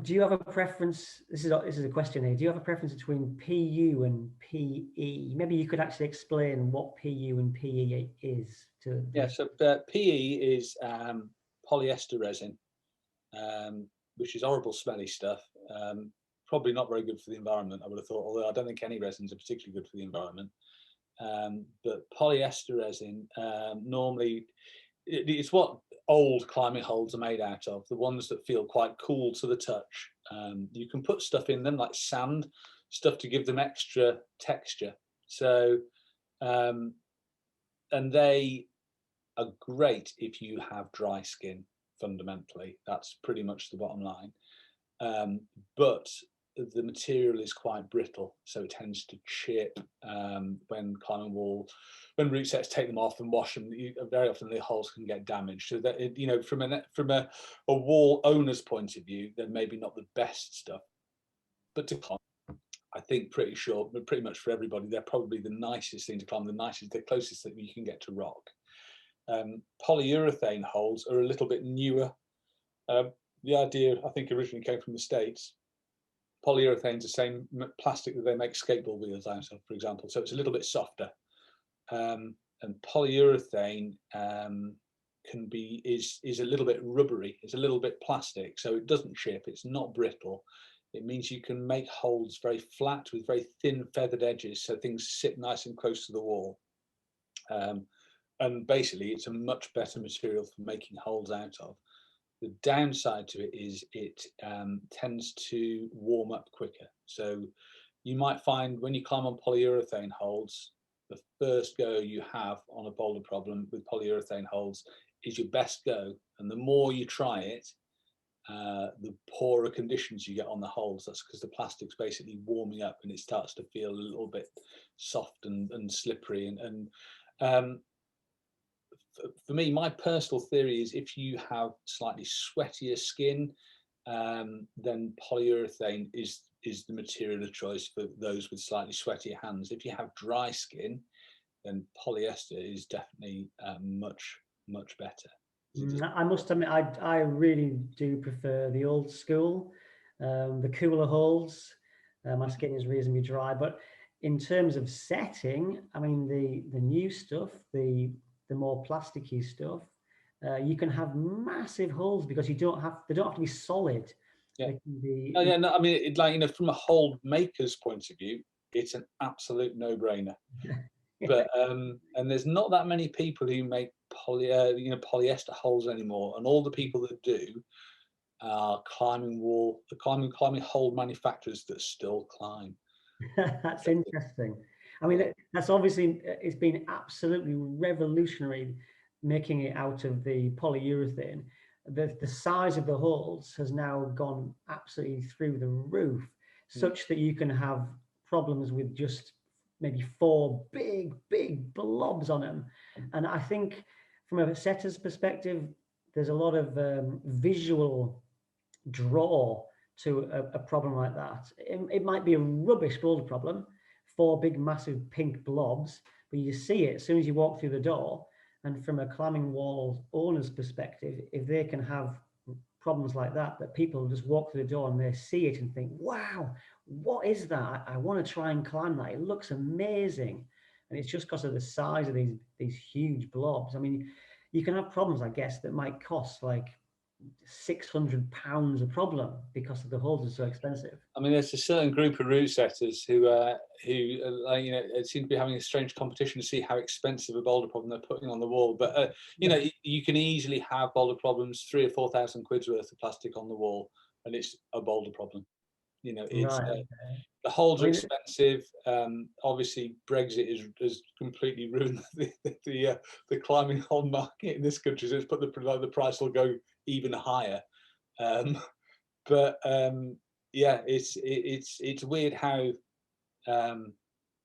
do you have a preference? This is a question here. Do you have a preference between PU and PE? Maybe you could actually explain what PU and PE is. Yeah, so PE is polyester resin, which is horrible, smelly stuff. Probably not very good for the environment, I would have thought, although I don't think any resins are particularly good for the environment. But polyester resin, normally, it's what old climbing holds are made out of, the ones that feel quite cool to the touch. You can put stuff in them like sand, stuff to give them extra texture. So, and they are great if you have dry skin, fundamentally. That's pretty much the bottom line. But the material is quite brittle, so it tends to chip when climbing wall, when root sets take them off and wash them. Very often the holes can get damaged. So that, you know, from a wall owner's point of view, they're maybe not the best stuff. But to climb, I think pretty much for everybody, they're probably the nicest thing to climb, the closest that you can get to rock. Polyurethane holes are a little bit newer. The idea, I think, originally came from the States. Polyurethane is the same plastic that they make skateboard wheels out of, for example. So it's a little bit softer. And polyurethane is a little bit rubbery. It's a little bit plastic, so it doesn't chip. It's not brittle. It means you can make holes very flat with very thin feathered edges, so things sit nice and close to the wall. And basically, it's a much better material for making holes out of. The downside to it is it tends to warm up quicker. So you might find when you climb on polyurethane holds, the first go you have on a boulder problem with polyurethane holds is your best go. And the more you try it, the poorer conditions you get on the holes. That's because the plastic's basically warming up and it starts to feel a little bit soft and slippery. And for me, my personal theory is if you have slightly sweatier skin, then polyurethane is the material of choice for those with slightly sweatier hands. If you have dry skin, then polyester is definitely much better. I must admit, I really do prefer the old school, the cooler holes. My skin is reasonably dry, but in terms of setting, I mean, the new stuff, the more plasticky stuff, you can have massive holes because they don't have to be solid. Yeah. They can be, I mean, like, you know, from a hole maker's point of view, it's an absolute no-brainer. But and there's not that many people who make polyester holes anymore, and all the people that do are climbing hole manufacturers that still climb. That's interesting. I mean, that's obviously, it's been absolutely revolutionary making it out of the polyurethane. The size of the holes has now gone absolutely through the roof, such that you can have problems with just maybe 4 big blobs on them. And I think from a setter's perspective, there's a lot of visual draw to a problem like that. It might be a rubbish boulder problem, 4 big massive pink blobs, but you see it as soon as you walk through the door. And from a climbing wall owner's perspective, if they can have problems like that, that people just walk through the door and they see it and think, wow, what is that? I want to try and climb that. It looks amazing. And it's just because of the size of these huge blobs. I mean, you can have problems, I guess, that might cost like £600 a problem because the holes are so expensive. I mean, there's a certain group of route setters who you know, seem to be having a strange competition to see how expensive a boulder problem they're putting on the wall. But you know, you can easily have boulder problems, 3,000 or 4,000 quid's worth of plastic on the wall, and it's a boulder problem. You know, it's Right. the holes are expensive. Obviously, Brexit has completely ruined the climbing hole market in this country. So it's put the price will go even higher. But yeah, it's weird how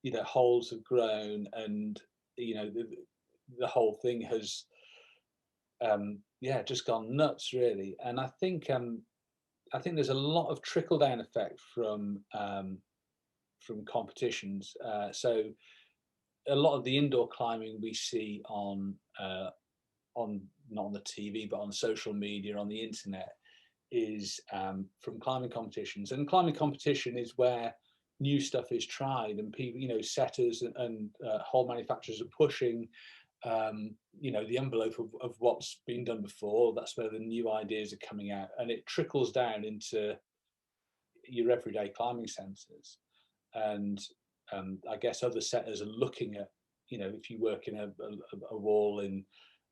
you know, holes have grown, and you know, the whole thing has yeah, just gone nuts really. And I think there's a lot of trickle down effect from competitions. So a lot of the indoor climbing we see on not on the TV but on social media, on the internet, is from climbing competitions. And climbing competition is where new stuff is tried, and people, you know, setters and hole manufacturers are pushing you know, the envelope of what's been done before. That's where the new ideas are coming out, and it trickles down into your everyday climbing centres. And I guess other setters are looking at, you know, if you work in a wall in,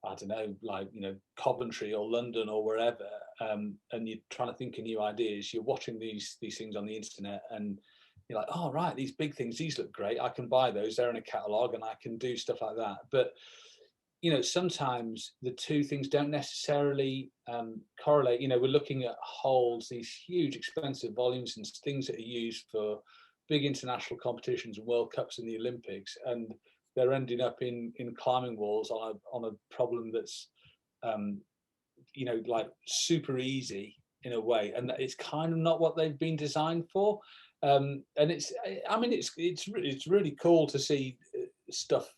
I don't know, like, you know, Coventry or London or wherever, and you're trying to think of new ideas, you're watching these things on the internet, and you're like, oh right, these big things, these look great, I can buy those, they're in a catalogue, and I can do stuff like that. But you know, sometimes the two things don't necessarily correlate. You know, we're looking at holes, these huge expensive volumes and things that are used for big international competitions and World Cups and the Olympics, and they're ending up in climbing walls on a problem that's you know, like super easy in a way, and it's kind of not what they've been designed for. And it's, I mean, it's really cool to see stuff,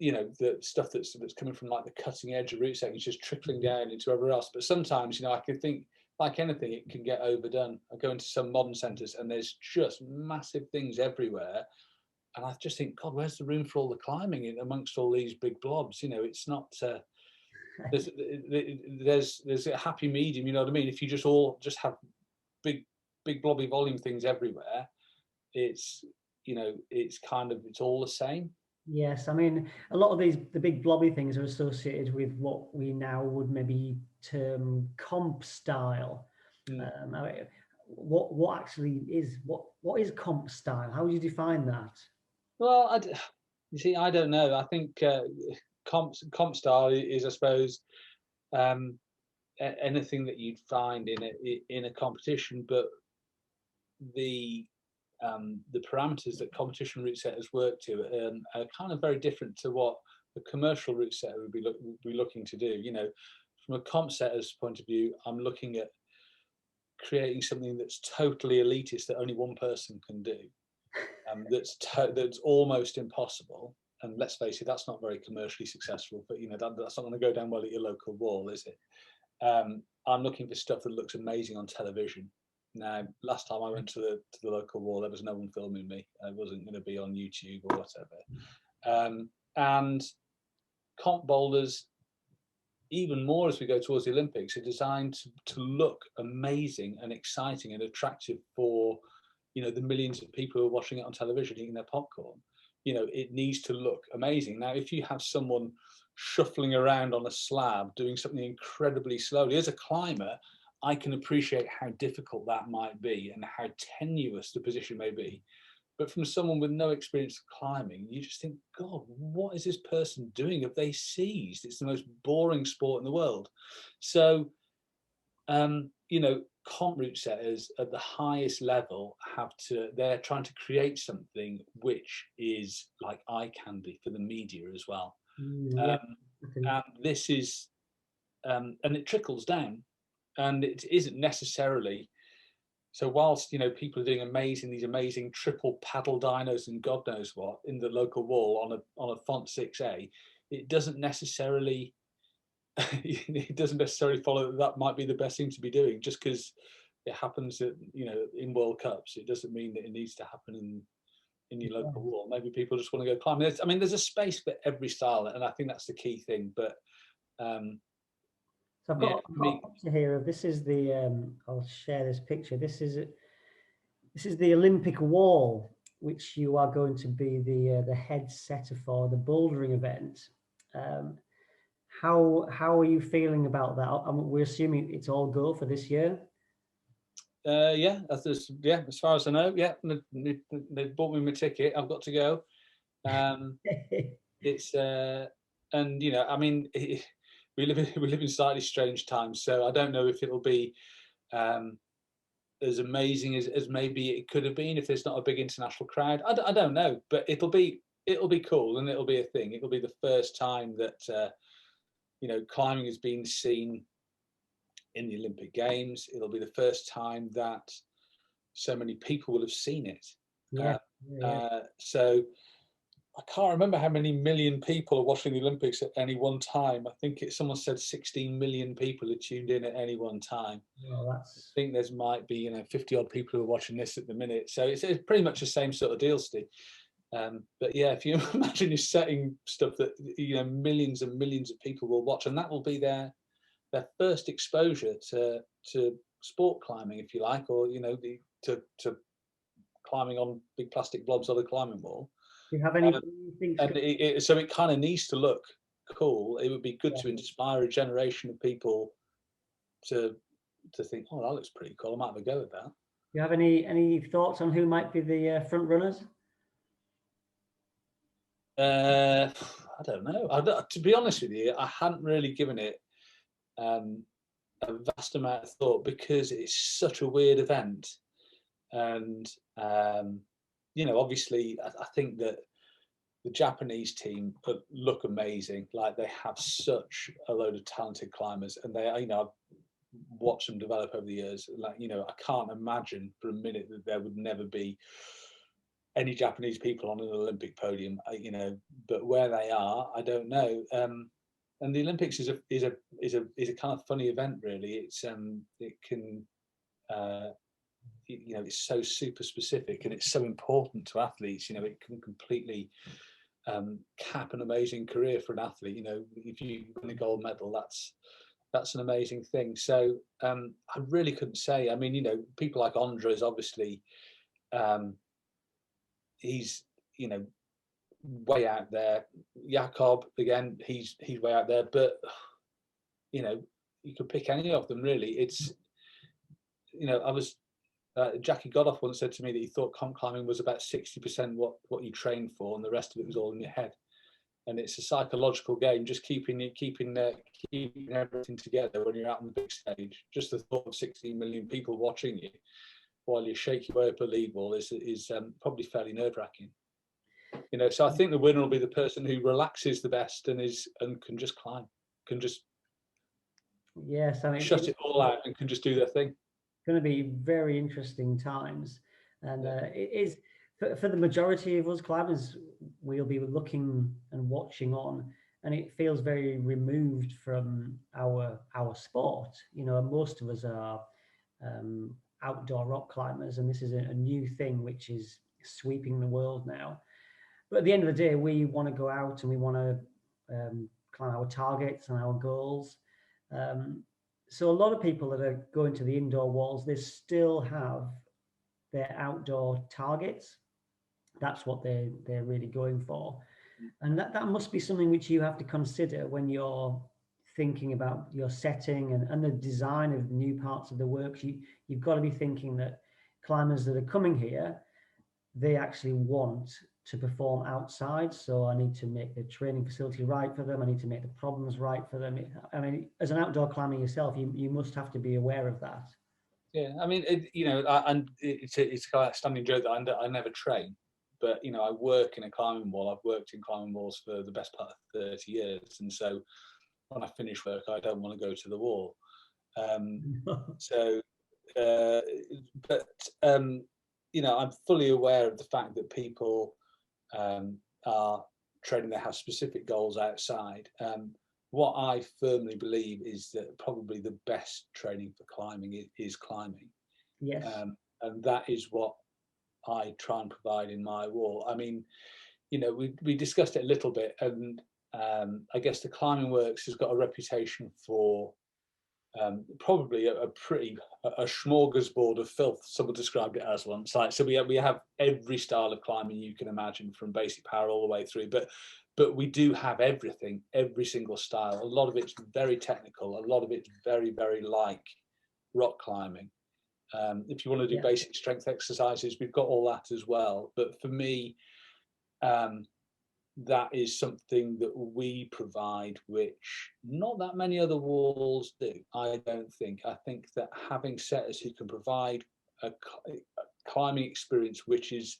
you know, the stuff that's coming from like the cutting edge of route setting is just trickling down into everywhere else. But sometimes, you know, I can think, like anything, it can get overdone. I go into some modern centres and there's just massive things everywhere, and I just think, God, where's the room for all the climbing in amongst all these big blobs? You know, it's not. There's a happy medium. You know what I mean? If you just have big blobby volume things everywhere, it's, you know, it's kind of, it's all the same. Yes, I mean, a lot of the big blobby things are associated with what we now would maybe term comp style. I mean, what actually is what is comp style? How would you define that? Well, you see, I don't know. I think comp style is, I suppose, anything that you'd find in a competition, but the parameters that competition route setters work to are kind of very different to what the commercial route setter would be looking to do. You know, from a comp setter's point of view, I'm looking at creating something that's totally elitist that only one person can do. That's almost impossible. And let's face it, that's not very commercially successful. But you know, that's not going to go down well at your local wall, is it? I'm looking for stuff that looks amazing on television. Now, last time I went to the local wall, there was no one filming me. I wasn't going to be on YouTube or whatever. And comp boulders, even more as we go towards the Olympics, are designed to look amazing and exciting and attractive for, you know, the millions of people who are watching it on television eating their popcorn. You know, it needs to look amazing. Now, if you have someone shuffling around on a slab doing something incredibly slowly, as a climber, I can appreciate how difficult that might be and how tenuous the position may be. But from someone with no experience of climbing, you just think, God, what is this person doing? Have they seized? It's the most boring sport in the world. So, you know, comp route setters at the highest level they're trying to create something which is like eye candy for the media as well. Yeah. And this is, and it trickles down, and it isn't necessarily. So whilst, you know, people are doing these amazing triple paddle dynos and God knows what in the local wall on a font 6A, it doesn't necessarily follow that might be the best thing to be doing just because it happens that, you know, in World Cups. It doesn't mean that it needs to happen in your local wall. Maybe people just want to go climb. I mean, there's a space for every style, and I think that's the key thing. But so I've got a picture here of this is the I'll share this picture. This is the Olympic wall, which you are going to be the head setter for the bouldering event. How are you feeling about that? We're assuming it's all go for this year. Yeah, as far as I know, yeah, they bought me my ticket. I've got to go. It's and you know, I mean, we live in slightly strange times, so I don't know if it'll be as amazing as maybe it could have been if there's not a big international crowd. I don't know, but it'll be cool, and it'll be a thing. It'll be the first time that you know, climbing has been seen in the Olympic Games. It'll be the first time that so many people will have seen it. So I can't remember how many million people are watching the Olympics at any one time. I think someone said 16 million people are tuned in at any one time. Well, I think there's might be, you know, 50 odd people who are watching this at the minute. So it's pretty much the same sort of deal, Steve. But yeah, if you imagine you're setting stuff that, you know, millions and millions of people will watch, and that will be their first exposure to sport climbing, if you like, or, you know, to climbing on big plastic blobs on a climbing wall. Do you have any? So it kind of needs to look cool. It would be good to inspire a generation of people to think, oh, that looks pretty cool. I might have a go at that. Do you have any thoughts on who might be the front runners? I don't know. To be honest with you, I hadn't really given it a vast amount of thought because it's such a weird event, and you know, obviously, I think that the Japanese team look amazing. Like, they have such a load of talented climbers, and they, you know, I've watched them develop over the years. Like, you know, I can't imagine for a minute that there would never be any Japanese people on an Olympic podium. You know, but where they are, I don't know. And the Olympics is a kind of funny event, really. It's it can. You know, it's so super specific and it's so important to athletes. You know, it can completely cap an amazing career for an athlete. You know, if you win a gold medal, that's an amazing thing. So I really couldn't say. I mean, you know, people like Andres, obviously, he's, you know, way out there. Jakob, again, he's way out there. But, you know, you could pick any of them, really. It's, you know, Jackie Godoff once said to me that he thought comp climbing was about 60% what you trained for, and the rest of it was all in your head. And it's a psychological game, just keeping everything together when you're out on the big stage. Just the thought of 16 million people watching you while you shake your way up a lead wall is probably fairly nerve-wracking. You know, so I think the winner will be the person who relaxes the best and can just climb, can just shut it all out and can just do their thing. Going to be very interesting times, and it is for the majority of us climbers. We'll be looking and watching on, and it feels very removed from our sport. You know, most of us are outdoor rock climbers, and this is a new thing which is sweeping the world now. But at the end of the day, we want to go out and we want to climb our targets and our goals. So a lot of people that are going to the indoor walls, they still have their outdoor targets. That's what they're really going for. And that must be something which you have to consider when you're thinking about your setting and the design of new parts of the work. You've got to be thinking that climbers that are coming here, they actually want to perform outside. So I need to make the training facility right for them. I need to make the problems right for them. I mean, as an outdoor climber yourself, you must have to be aware of that. Yeah, I mean, and it's kind of a standing joke that I never train, but I work in a climbing wall. I've worked in climbing walls for the best part of 30 years, and so when I finish work, I don't want to go to the wall. So, but I'm fully aware of the fact that people are training. They have specific goals outside. What I firmly believe is that probably the best training for climbing is climbing. Yes. And that is what I try and provide in my wall. I mean, we discussed it a little bit, and I guess the Climbing Works has got a reputation for probably a smorgasbord of filth. Someone described it as once. Like, so we have every style of climbing you can imagine, from basic power all the way through. But we do have everything, every single style. A lot of it's very technical. A lot of it's very, very like rock climbing. If you want to do basic strength exercises, we've got all that as well. But for me, that is something that we provide, which not that many other walls do, I don't think. I think that having setters who can provide a climbing experience, which is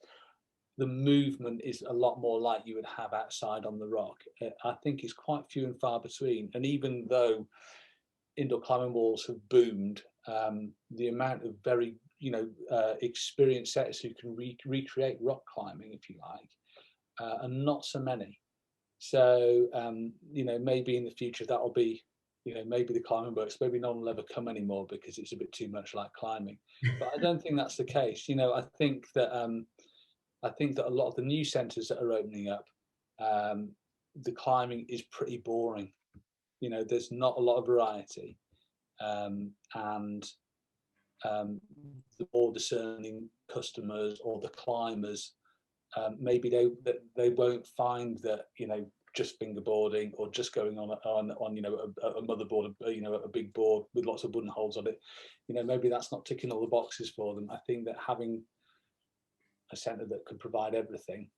the movement is a lot more like you would have outside on the rock, I think is quite few and far between. And even though indoor climbing walls have boomed, the amount of very experienced setters who can recreate rock climbing, if you like, and not so many. So maybe in the future that'll be, maybe the Climbing Works, maybe no one will ever come anymore because it's a bit too much like climbing. But I don't think that's the case. I think that a lot of the new centres that are opening up, the climbing is pretty boring. There's not a lot of variety, and the more discerning customers or the climbers, maybe they won't find that just fingerboarding or just going on a motherboard, a big board with lots of button holes on it, maybe that's not ticking all the boxes for them. I think that having a centre that can provide everything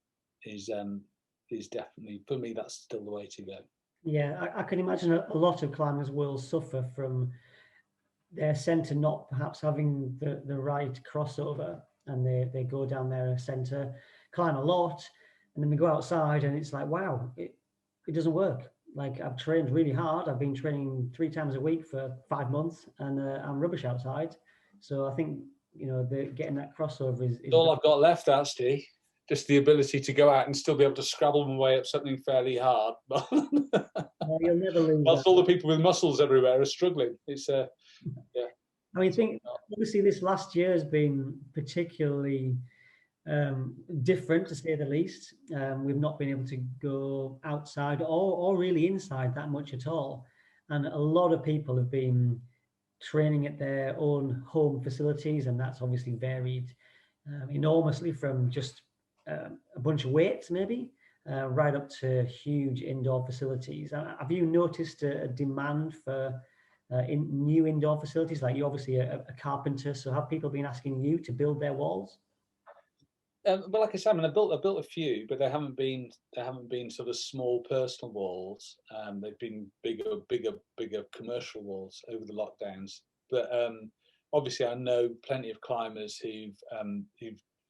is definitely, for me, that's still the way to go. Yeah, I can imagine a lot of climbers will suffer from their centre not perhaps having the right crossover, and they go down their centre, climb a lot, and then they go outside and it's like, wow, it doesn't work. Like, I've trained really hard. I've been training 3 times a week for 5 months, and I'm rubbish outside. So I think getting that crossover is all I've got left, actually. Just the ability to go out and still be able to scrabble my way up something fairly hard. Well, you'll never lose. Whilst all the people with muscles everywhere are struggling. It's yeah. I mean, I think obviously this last year has been particularly different, to say the least. We've not been able to go outside or really inside that much at all. And a lot of people have been training at their own home facilities, and that's obviously varied enormously, from just a bunch of weights maybe right up to huge indoor facilities. Have you noticed a demand for new indoor facilities? Like, you're obviously a carpenter, so have people been asking you to build their walls? Well, like I said, I mean, I built a few, but they haven't been sort of small personal walls. They've been bigger commercial walls over the lockdowns. But obviously, I know plenty of climbers who've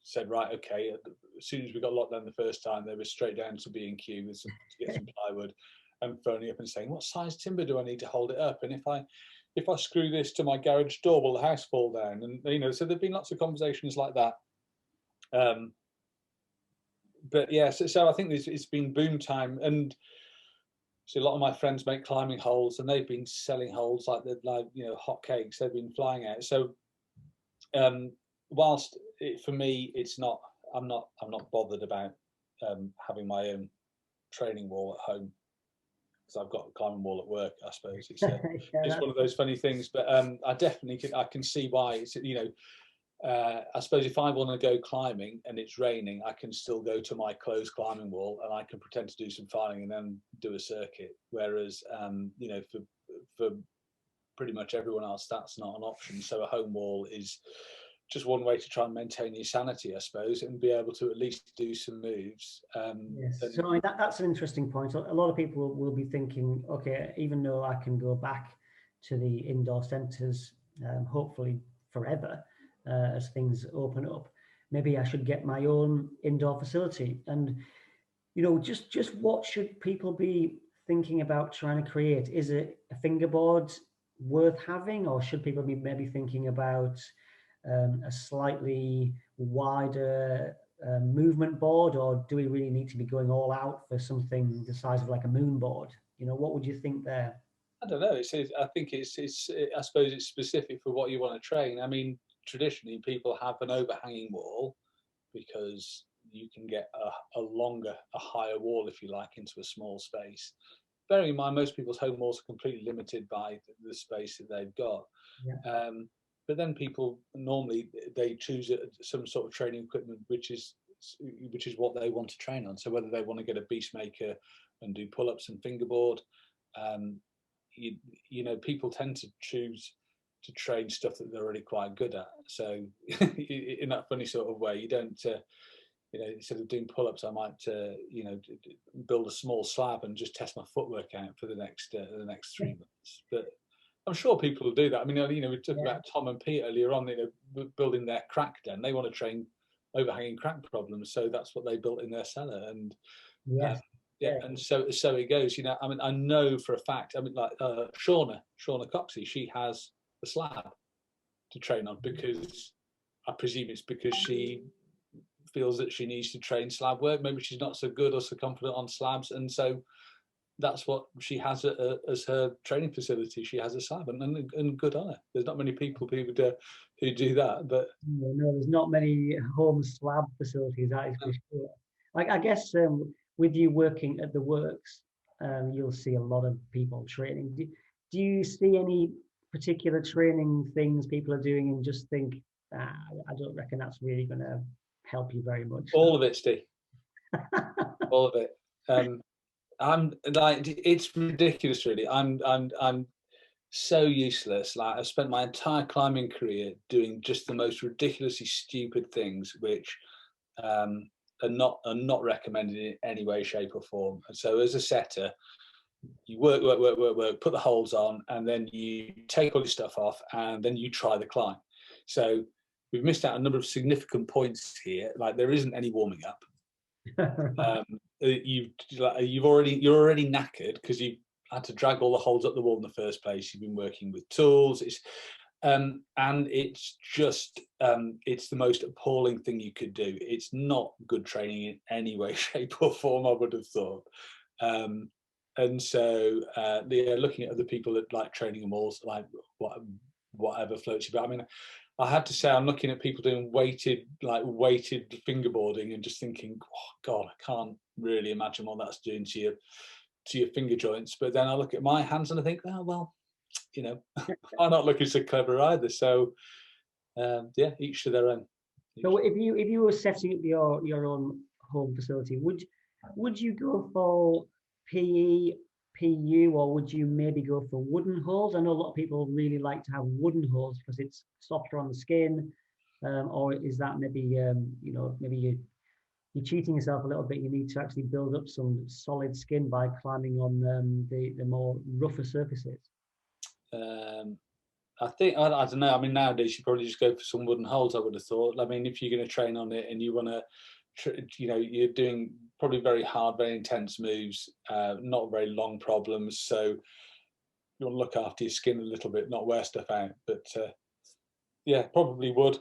said, right, okay, as soon as we got locked down the first time, they were straight down to B&Q to get some plywood, and phoning up and saying, what size timber do I need to hold it up? And if I screw this to my garage door, will the house fall down? And so there've been lots of conversations like that. But yeah, so I think it's been boom time, and so a lot of my friends make climbing holes, and they've been selling holes like hotcakes. They've been flying out. So whilst for me, it's not, I'm not bothered about having my own training wall at home, because I've got a climbing wall at work. I suppose it's it's one of those funny things. But I definitely I can see why. It's I suppose if I want to go climbing and it's raining, I can still go to my closed climbing wall and I can pretend to do some filing and then do a circuit. Whereas, for pretty much everyone else, that's not an option. So a home wall is just one way to try and maintain your sanity, I suppose, and be able to at least do some moves. Yes, so I mean, that's an interesting point. A lot of people will be thinking, okay, even though I can go back to the indoor centres, hopefully forever, as things open up, maybe I should get my own indoor facility. And just what should people be thinking about trying to create? Is it a fingerboard worth having, or should people be maybe thinking about a slightly wider movement board, or do we really need to be going all out for something the size of like a moon board? What would you think there? I don't know. I think I suppose it's specific for what you want to train. I mean, traditionally people have an overhanging wall because you can get a higher wall, if you like, into a small space. Bearing in mind, most people's home walls are completely limited by the space that they've got. Yeah. But then people normally they choose some sort of training equipment which is what they want to train on. So whether they want to get a beastmaker and do pull-ups and fingerboard, people tend to choose to train stuff that they're already quite good at. So in that funny sort of way, you don't instead of doing pull-ups, I might build a small slab and just test my footwork out for the next 3 months. But I'm sure people will do that. I mean, we talked about Tom and Pete earlier on, building their crack den. They want to train overhanging crack problems, so that's what they built in their cellar. And and so it goes. I mean, I know for a fact. I mean, like Shauna Coxey, she has a slab to train on because I presume it's because she feels that she needs to train slab work. Maybe she's not so good or so confident on slabs, and so that's what she has as her training facility. She has a slab, and good on her. There's not many people who do that, but no, there's not many home slab facilities. That is for sure. I guess with you working at the works, you'll see a lot of people training. Do you see any particular training things people are doing and just think, I don't reckon that's really going to help you very much? All of it, Steve. All of it. I'm like, it's ridiculous, really. I'm so useless. Like, I've spent my entire climbing career doing just the most ridiculously stupid things, which are not recommended in any way, shape, or form. And so, as a setter, you work, put the holes on, and then you take all your stuff off, and then you try the climb. So we've missed out a number of significant points here. Like, there isn't any warming up. You're already knackered because you had to drag all the holes up the wall in the first place. You've been working with tools. And it's just it's the most appalling thing you could do. It's not good training in any way, shape, or form, I would have thought. And so looking at other people that like training them all, like whatever floats your boat. I mean, I have to say, I'm looking at people doing weighted fingerboarding and just thinking, oh God, I can't really imagine what that's doing to your finger joints. But then I look at my hands and I think, oh well, I'm not looking so clever either. So each to their own. So if you were setting up your own home facility, would you go for PE, PU, or would you maybe go for wooden holes? I know a lot of people really like to have wooden holes because it's softer on the skin, or is that maybe maybe you're cheating yourself a little bit? You need to actually build up some solid skin by climbing on the more rougher surfaces. I think I don't know. I mean, nowadays you probably just go for some wooden holes, I would have thought. I mean, if you're going to train on it and you want to, you're doing probably very hard, very intense moves, not very long problems. So you want to look after your skin a little bit, not wear stuff out. But probably would.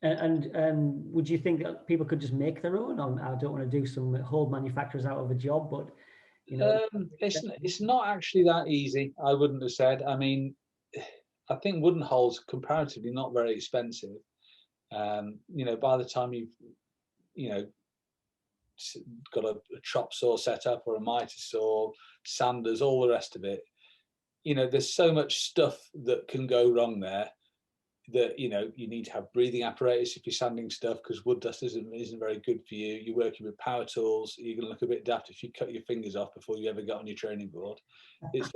And would you think that people could just make their own? I don't want to do some hole manufacturers out of a job, but it's not actually that easy. I wouldn't have said. I mean, I think wooden holes are comparatively not very expensive. By the time you've got a chop saw set up or a mitre saw, sanders, all the rest of it, there's so much stuff that can go wrong there. that you need to have breathing apparatus if you're sanding stuff, because wood dust isn't very good for you. You're working with power tools. You're going to look a bit daft if you cut your fingers off before you ever get on your training board. It's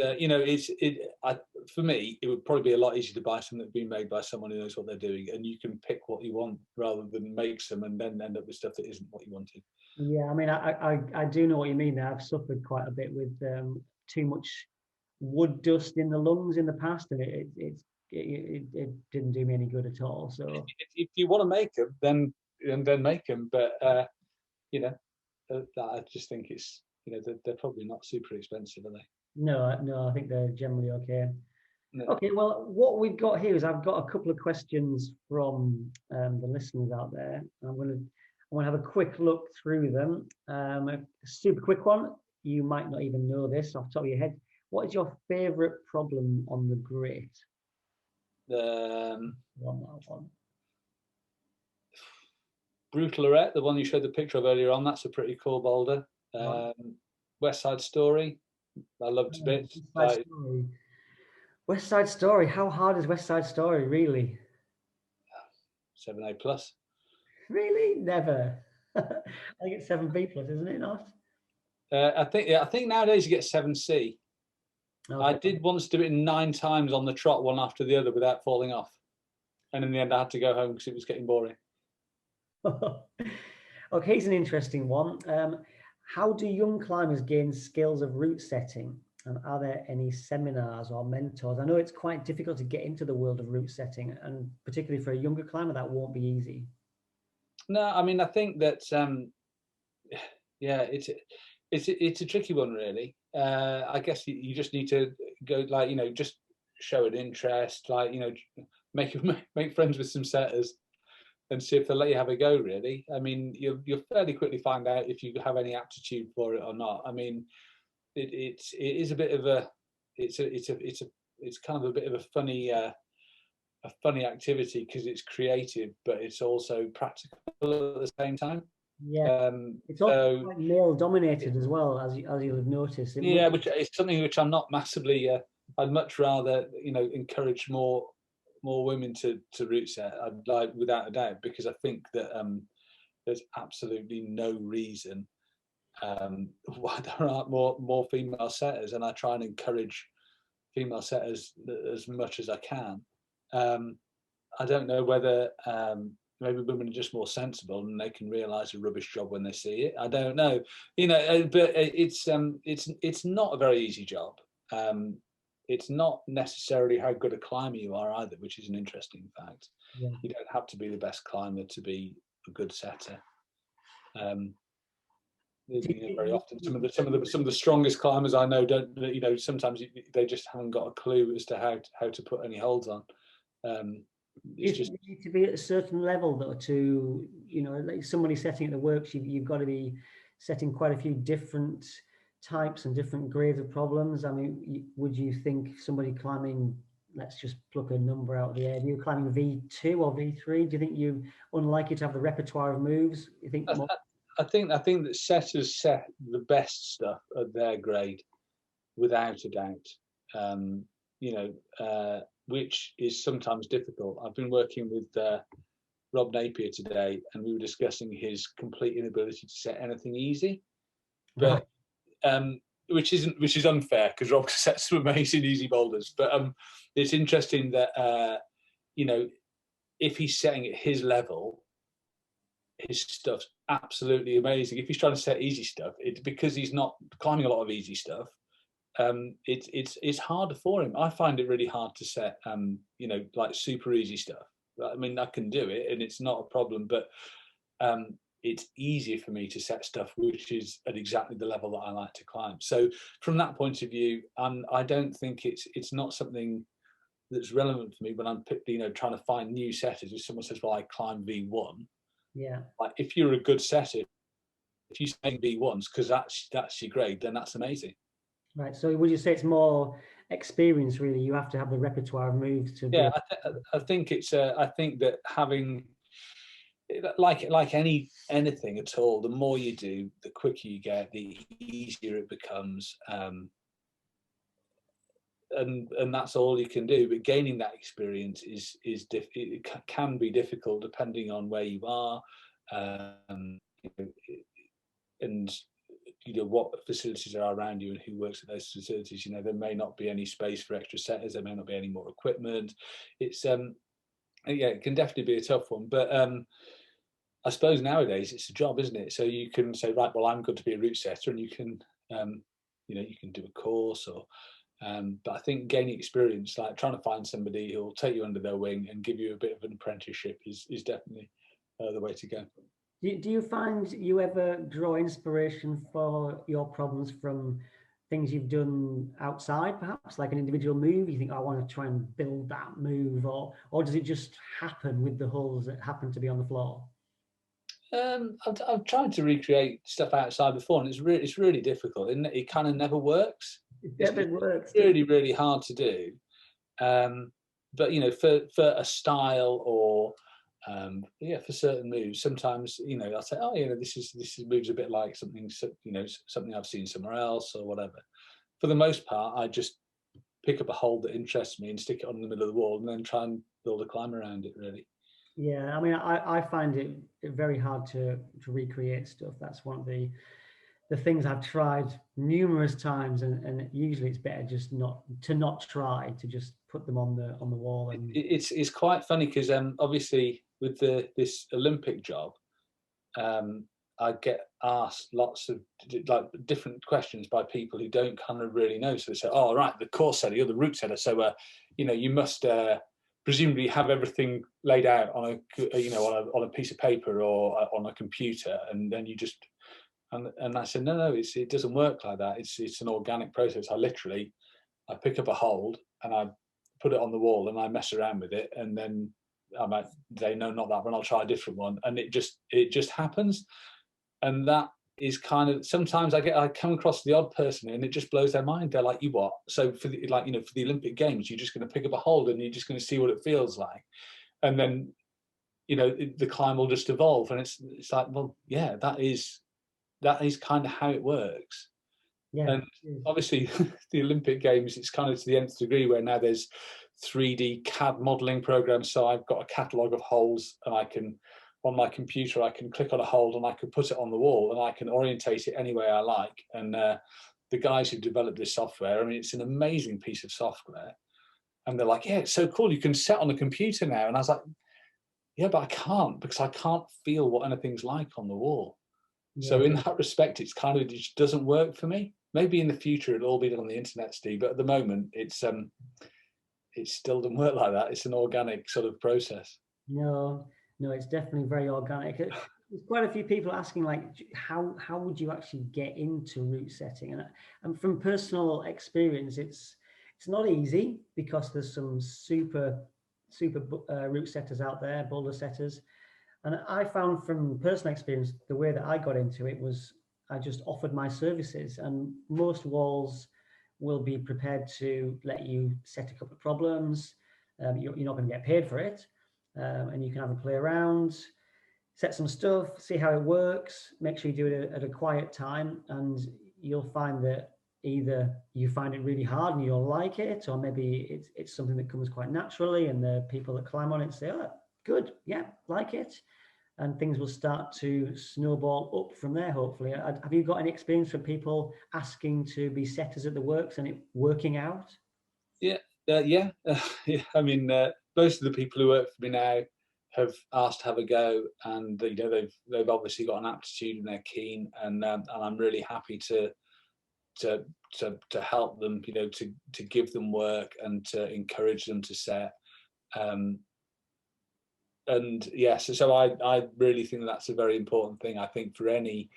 for me, it would probably be a lot easier to buy something that's been made by someone who knows what they're doing, and you can pick what you want rather than make some and then end up with stuff that isn't what you wanted. Yeah, I mean, I do know what you mean there. I've suffered quite a bit with too much wood dust in the lungs in the past, and it didn't do me any good at all. So if you want to make them, then make them. But I just think it's they're probably not super expensive, are they? No, I think they're generally okay. No. Okay, well, what we've got here is I've got a couple of questions from the listeners out there. I want to have a quick look through them. A super quick one. You might not even know this off the top of your head. What is your favourite problem on the grate? One. Brutal Arrête, the one you showed the picture of earlier on, that's a pretty cool boulder. West Side Story, I loved a bit. West Side Story. How hard is West Side Story, really? 7A plus. Really? Never. I think it's 7B plus, isn't it not? I think nowadays you get 7C. Okay. I did once do it 9 times on the trot, one after the other, without falling off. And in the end, I had to go home because it was getting boring. Okay, here's an interesting one. How do young climbers gain skills of route setting? And are there any seminars or mentors? I know it's quite difficult to get into the world of route setting, and particularly for a younger climber, that won't be easy. No, I mean, I think that, it's a tricky one, really. I guess you just need to go, just show an interest, make friends with some setters and see if they'll let you have a go, really. I mean, you'll fairly quickly find out if you have any aptitude for it or not. I mean, it is a bit of a, it's kind of a bit of a funny activity because it's creative, but it's also practical at the same time. Yeah, it's also quite male dominated as well, as you'll have noticed. Which is something which I'm not massively. I'd much rather encourage more women to route set. I'd like, without a doubt, because I think that there's absolutely no reason why there aren't more female setters, and I try and encourage female setters as much as I can. I don't know whether maybe women are just more sensible and they can realise a rubbish job when they see it. I don't know, but it's not a very easy job. It's not necessarily how good a climber you are either, which is an interesting fact. Yeah. You don't have to be the best climber to be a good setter. Very often, some of the strongest climbers I know don't. Sometimes they just haven't got a clue as to how to put any holds on. You need to be at a certain level, though, to like somebody setting at the works. You've got to be setting quite a few different types and different grades of problems. I mean, would you think somebody climbing, let's just pluck a number out of the air, you're climbing V2 or V3, do you think you're unlikely to have the repertoire of moves? You think I think that setters set the best stuff at their grade, without a doubt. Which is sometimes difficult. I've been working with Rob Napier today, and we were discussing his complete inability to set anything easy. But which is unfair, because Rob sets some amazing easy boulders. But it's interesting that if he's setting at his level, his stuff's absolutely amazing. If he's trying to set easy stuff, it's because he's not climbing a lot of easy stuff. It's harder for him. I find it really hard to set like super easy stuff. I mean, I can do it and it's not a problem, but it's easier for me to set stuff which is at exactly the level that I like to climb. So from that point of view, I don't think it's not something that's relevant for me when I'm trying to find new setters. If someone says, well, I climb V1, like if you're a good setter, if you say V1s because that's your grade, then that's amazing. Right. So would you say it's more experience, really? You have to have the repertoire of moves to. Yeah, I think it's. I think that having, like anything at all, the more you do, the quicker you get, the easier it becomes. and that's all you can do. But gaining that experience it can be difficult depending on where you are, you know, and what facilities are around you and who works at those facilities. There may not be any space for extra setters, there may not be any more equipment. It's it can definitely be a tough one, but I suppose nowadays it's a job, isn't it? So you can say, right, well, I'm good to be a route setter, and you can you can do a course, or but I think gaining experience, like trying to find somebody who will take you under their wing and give you a bit of an apprenticeship, is definitely the way to go. Do you find you ever draw inspiration for your problems from things you've done outside, perhaps like an individual move? You think, oh, I want to try and build that move, or does it just happen with the hulls that happen to be on the floor? I've tried to recreate stuff outside before, and it's really difficult. It kind of never works. It never works. Really, really hard to do. But for a style, or for certain moves, sometimes I'll say, oh, this moves a bit like something I've seen somewhere else or whatever. For the most part, I just pick up a hole that interests me and stick it on the middle of the wall, and then try and build a climb around it, really. Yeah, I mean, I find it very hard to recreate stuff. That's one of the things I've tried numerous times, and usually it's better just not try, to just put them on the wall. And it's quite funny because obviously with this Olympic job, I get asked lots of different questions by people who don't kind of really know. So they say, "Oh, right, the course setter, you're the route setter, so you must presumably have everything laid out on a piece of paper or on a computer, and then you just." And I said, no, it doesn't work like that. It's an organic process. I pick up a hold and I put it on the wall and I mess around with it, and then I might say, no, not that one, I'll try a different one, and it just happens. And that is kind of, sometimes I come across the odd person and it just blows their mind. They're like, you what? So for the Olympic Games, you're just going to pick up a hold and you're just going to see what it feels like, and then the climb will just evolve. And it's like, well, yeah, that is kind of how it works. Yeah. And obviously the Olympic Games, it's kind of to the nth degree, where now there's 3D CAD modeling programs. So I've got a catalogue of holes, and I can, on my computer, I can click on a hole and I can put it on the wall, and I can orientate it any way I like. And the guys who developed this software, I mean, it's an amazing piece of software. And they're like, yeah, it's so cool. You can set on a computer now. And I was like, yeah, but I can't, because I can't feel what anything's like on the wall. Yeah. So in that respect, it just doesn't work for me. Maybe in the future it'll all be done on the internet, Steve, but at the moment it still doesn't work like that. It's an organic sort of process. No, it's definitely very organic. There's quite a few people asking, like, how would you actually get into route setting? And from personal experience, it's not easy, because there's some super route setters out there, boulder setters. And I found from personal experience, the way that I got into it was I just offered my services, and most walls will be prepared to let you set a couple of problems. You're not going to get paid for it, and you can have a play around, set some stuff, see how it works, make sure you do it at a quiet time, and you'll find that either you find it really hard and you'll like it, or maybe it's something that comes quite naturally, and the people that climb on it say, oh, good, yeah, like it. And things will start to snowball up from there, hopefully. Have you got any experience from people asking to be setters at the works and it working out? Yeah. I mean, most of the people who work for me now have asked to have a go, and they've obviously got an aptitude and they're keen, and I'm really happy to help them, to give them work and to encourage them to set. And yes, so I really think that's a very important thing. I think for any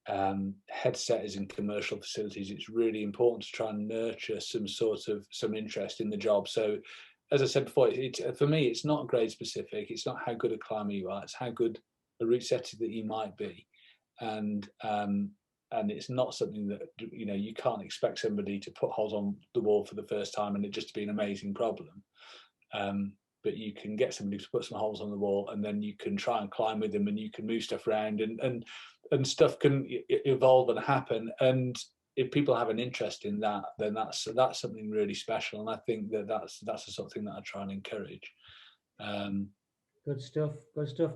headsetters in commercial facilities, it's really important to try and nurture some interest in the job. So, as I said before, for me, it's not grade specific. It's not how good a climber you are. It's how good a route setter that you might be, and it's not something that you can't expect somebody to put holes on the wall for the first time and it just to be an amazing problem. But you can get somebody to put some holes on the wall, and then you can try and climb with them, and you can move stuff around, and stuff can evolve and happen. And if people have an interest in that, then that's something really special, and I think that's the sort of thing that I try and encourage. Good stuff. Good stuff.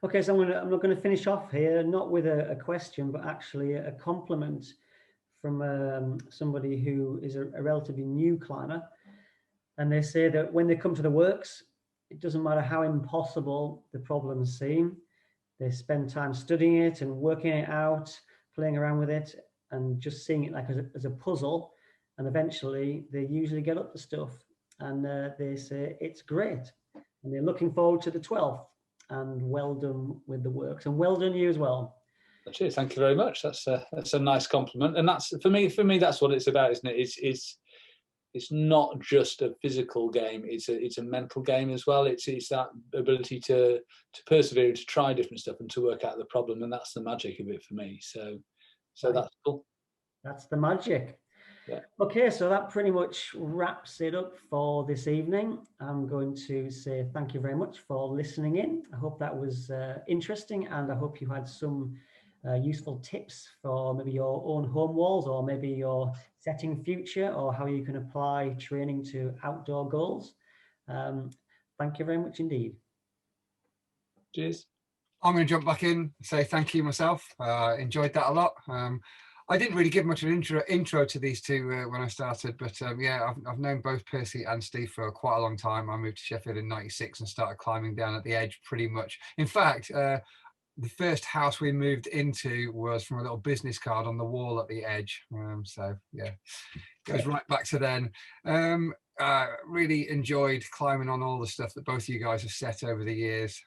Okay, so I'm not going to finish off here, not with a question, but actually a compliment from somebody who is a relatively new climber. And they say that when they come to the works, it doesn't matter how impossible the problems seem. They spend time studying it and working it out, playing around with it, and just seeing it like as a puzzle. And eventually they usually get up to stuff, and they say it's great. And they're looking forward to the 12th. And well done with the works, and well done you as well. Cheers, thank you very much. That's a nice compliment, and that's for me that's what it's about, isn't it? It's not just a physical game; it's a mental game as well. It's that ability to persevere, to try different stuff, and to work out the problem, and that's the magic of it for me. So right. That's cool. That's the magic. Yeah. Okay, so that pretty much wraps it up for this evening. I'm going to say thank you very much for listening in. I hope that was interesting, and I hope you had some useful tips for maybe your own home walls, or maybe your setting future, or how you can apply training to outdoor goals. Thank you very much indeed. Cheers. I'm going to jump back in and say thank you myself. Enjoyed that a lot. I didn't really give much of an intro to these two when I started, but yeah, I've known both Percy and Steve for quite a long time. I moved to Sheffield in '96 and started climbing down at the edge pretty much. In fact, the first house we moved into was from a little business card on the wall at the edge. So yeah, goes right back to then. Really enjoyed climbing on all the stuff that both of you guys have set over the years.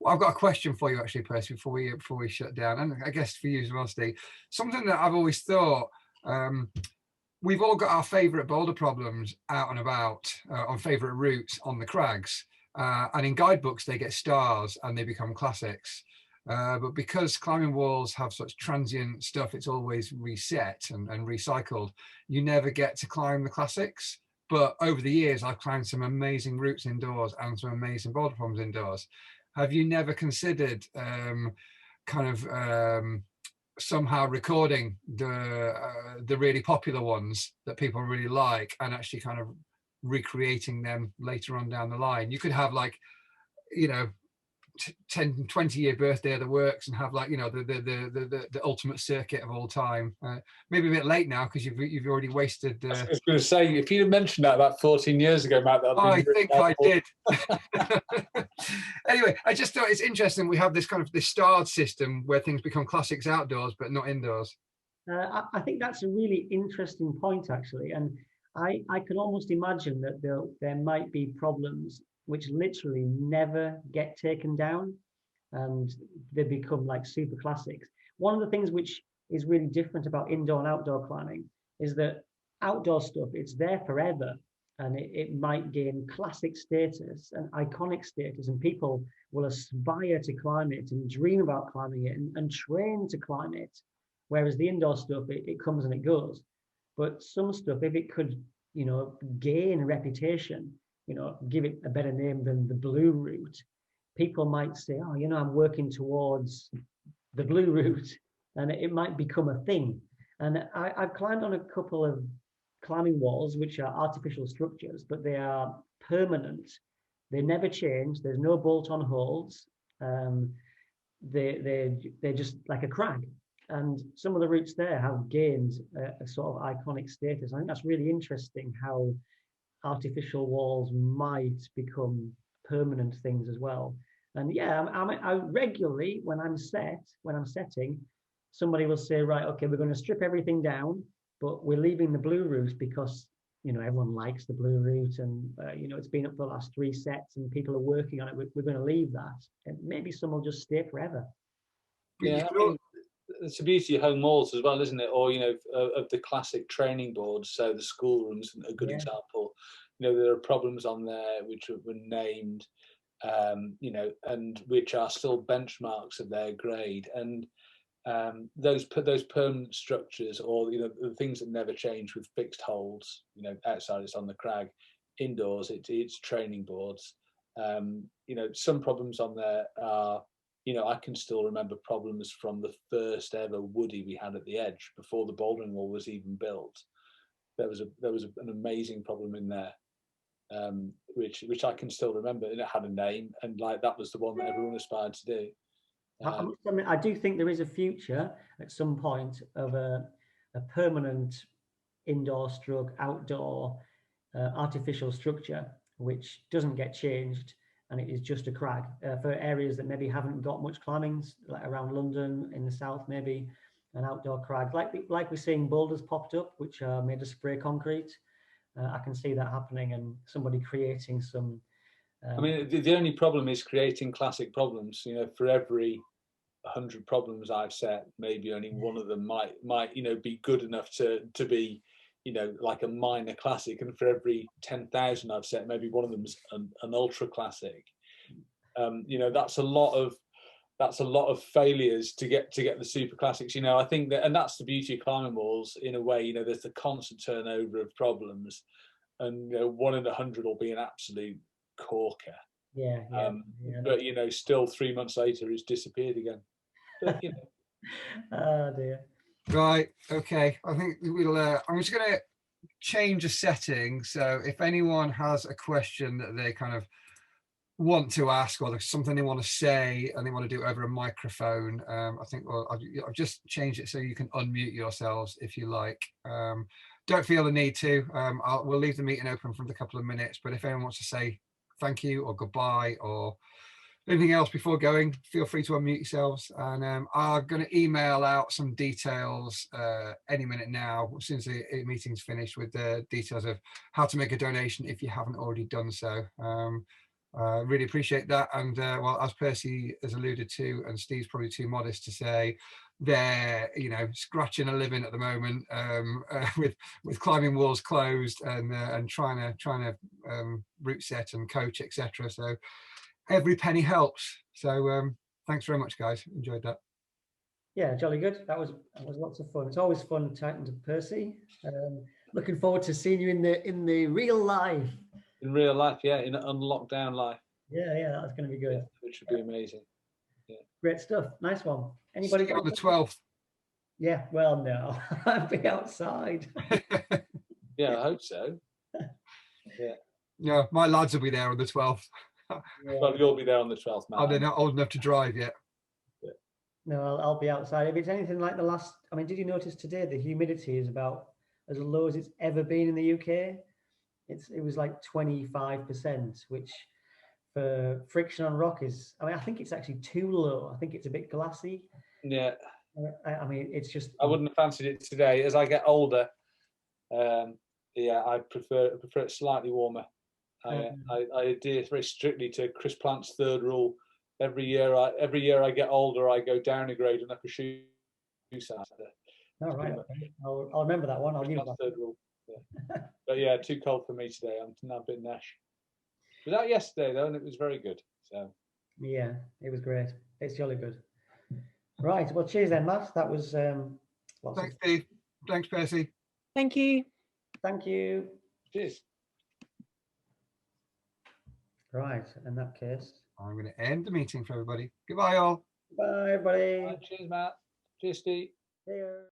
I've got a question for you actually, Percy, before we shut down, and I guess for you as well, Steve. Something that I've always thought, we've all got our favourite boulder problems out and about on favourite routes on the crags, and in guidebooks they get stars and they become classics. But because climbing walls have such transient stuff, it's always reset and recycled. You never get to climb the classics. But over the years, I've climbed some amazing routes indoors and some amazing boulder problems indoors. Have you never considered somehow recording the really popular ones that people really like, and actually kind of recreating them later on down the line? You could have, like, 10, 20-year birthday of the works and have, like, the ultimate circuit of all time. Maybe a bit late now because you've already wasted. I was going to say, if you'd have mentioned that about 14 years ago, Matt, I think I did. Anyway, I just thought it's interesting. We have this this starred system where things become classics outdoors, but not indoors. I think that's a really interesting point, actually, and I can almost imagine that there might be problems which literally never get taken down, and they become like super classics. One of the things which is really different about indoor and outdoor climbing is that outdoor stuff, it's there forever, and it might gain classic status and iconic status, and people will aspire to climb it and dream about climbing it and train to climb it. Whereas the indoor stuff, it comes and it goes. But some stuff, if it could, gain a reputation, give it a better name than the blue route, people might say, oh, I'm working towards the blue route, and it might become a thing. And I've climbed on a couple of climbing walls, which are artificial structures, but they are permanent. They never change. There's no bolt-on holes. They're just like a crag. And some of the routes there have gained a sort of iconic status. I think that's really interesting, how artificial walls might become permanent things as well. And yeah, I regularly, when I'm setting, somebody will say, right, okay, we're going to strip everything down, but we're leaving the blue route because everyone likes the blue route, and it's been up for the last 3 sets and people are working on it. We're going to leave that, and maybe some will just stay forever. Yeah, it's the beauty of home walls as well, isn't it? Or of the classic training boards. So the schoolroom's a good example. There are problems on there which were named, and which are still benchmarks of their grade. And those permanent structures, or the things that never change with fixed holes. Outside it's on the crag, indoors it's training boards. Some problems on there are I can still remember problems from the first ever woody we had at the edge before the bouldering wall was even built. There was an amazing problem in there, which I can still remember, and it had a name, and like that was the one that everyone aspired to do. I do think there is a future at some point of a permanent indoor stroke outdoor artificial structure which doesn't get changed, and it is just a crag for areas that maybe haven't got much climbing, like around London in the south, maybe an outdoor crag like we're seeing boulders popped up which are made of spray concrete. I can see that happening, and somebody creating some I mean, the only problem is creating classic problems. For every 100 problems I've set, maybe only one of them might be good enough to be like a minor classic, and for every 10,000 I've set, maybe one of them's an ultra classic. That's a lot of failures to get the super classics. I think that, and that's the beauty of climbing walls in a way. There's the constant turnover of problems, and 1 in 100 will be an absolute corker. But still 3 months later it's disappeared again. But, oh dear. Right, okay, I think we'll I'm just going to change a setting, so if anyone has a question that they kind of want to ask, or there's something they want to say and they want to do it over a microphone, I think I've just changed it so you can unmute yourselves if you like. Don't feel the need to. We'll leave the meeting open for a couple of minutes, but if anyone wants to say thank you or goodbye or anything else before going, feel free to unmute yourselves. And I'm going to email out some details any minute now, as soon as the meeting's finished, with the details of how to make a donation if you haven't already done so. Really appreciate that. And well, as Percy has alluded to, and Steve's probably too modest to say, they're scratching a living at the moment with climbing walls closed and trying to route set and coach, etc. So every penny helps. So thanks very much, guys. Enjoyed that. Yeah, jolly good. That was lots of fun. It's always fun chatting to Percy. Looking forward to seeing you in the real life. In real life, yeah, in lockdown life. Yeah, that's going to be good. Yeah, which would be amazing. Yeah. Great stuff. Nice one. Anybody on the 12th? Yeah. Well, no, I'll be outside. Yeah, I hope so. Yeah. Yeah, my lads will be there on the 12th. Well, you'll be there on the 12th, man. Oh, they're not old enough to drive yet. Yeah. No, I'll be outside. If it's anything like the last, I mean, did you notice today the humidity is about as low as it's ever been in the UK? It was like 25%, which for friction on rock is, I mean, I think it's actually too low. I think it's a bit glassy. Yeah. I mean, it's just. I wouldn't have fancied it today. As I get older, yeah, I prefer it slightly warmer. I adhere very strictly to Chris Plant's third rule. Every year I get older, I go down a grade and up a shoe size. All right, okay. I'll remember that one. I'll use that. Third rule. Yeah. But yeah, too cold for me today. I'm now a bit nash. It was out yesterday though, and it was very good. So yeah, it was great. It's jolly good. Right. Well, cheers then, Matt. That was thanks, Steve. Thanks, Percy. Thank you. Thank you. Cheers. Right. In that case, I'm going to end the meeting for everybody. Goodbye, all. Bye, everybody. Right, cheers, Matt. Cheers, Steve. Cheers.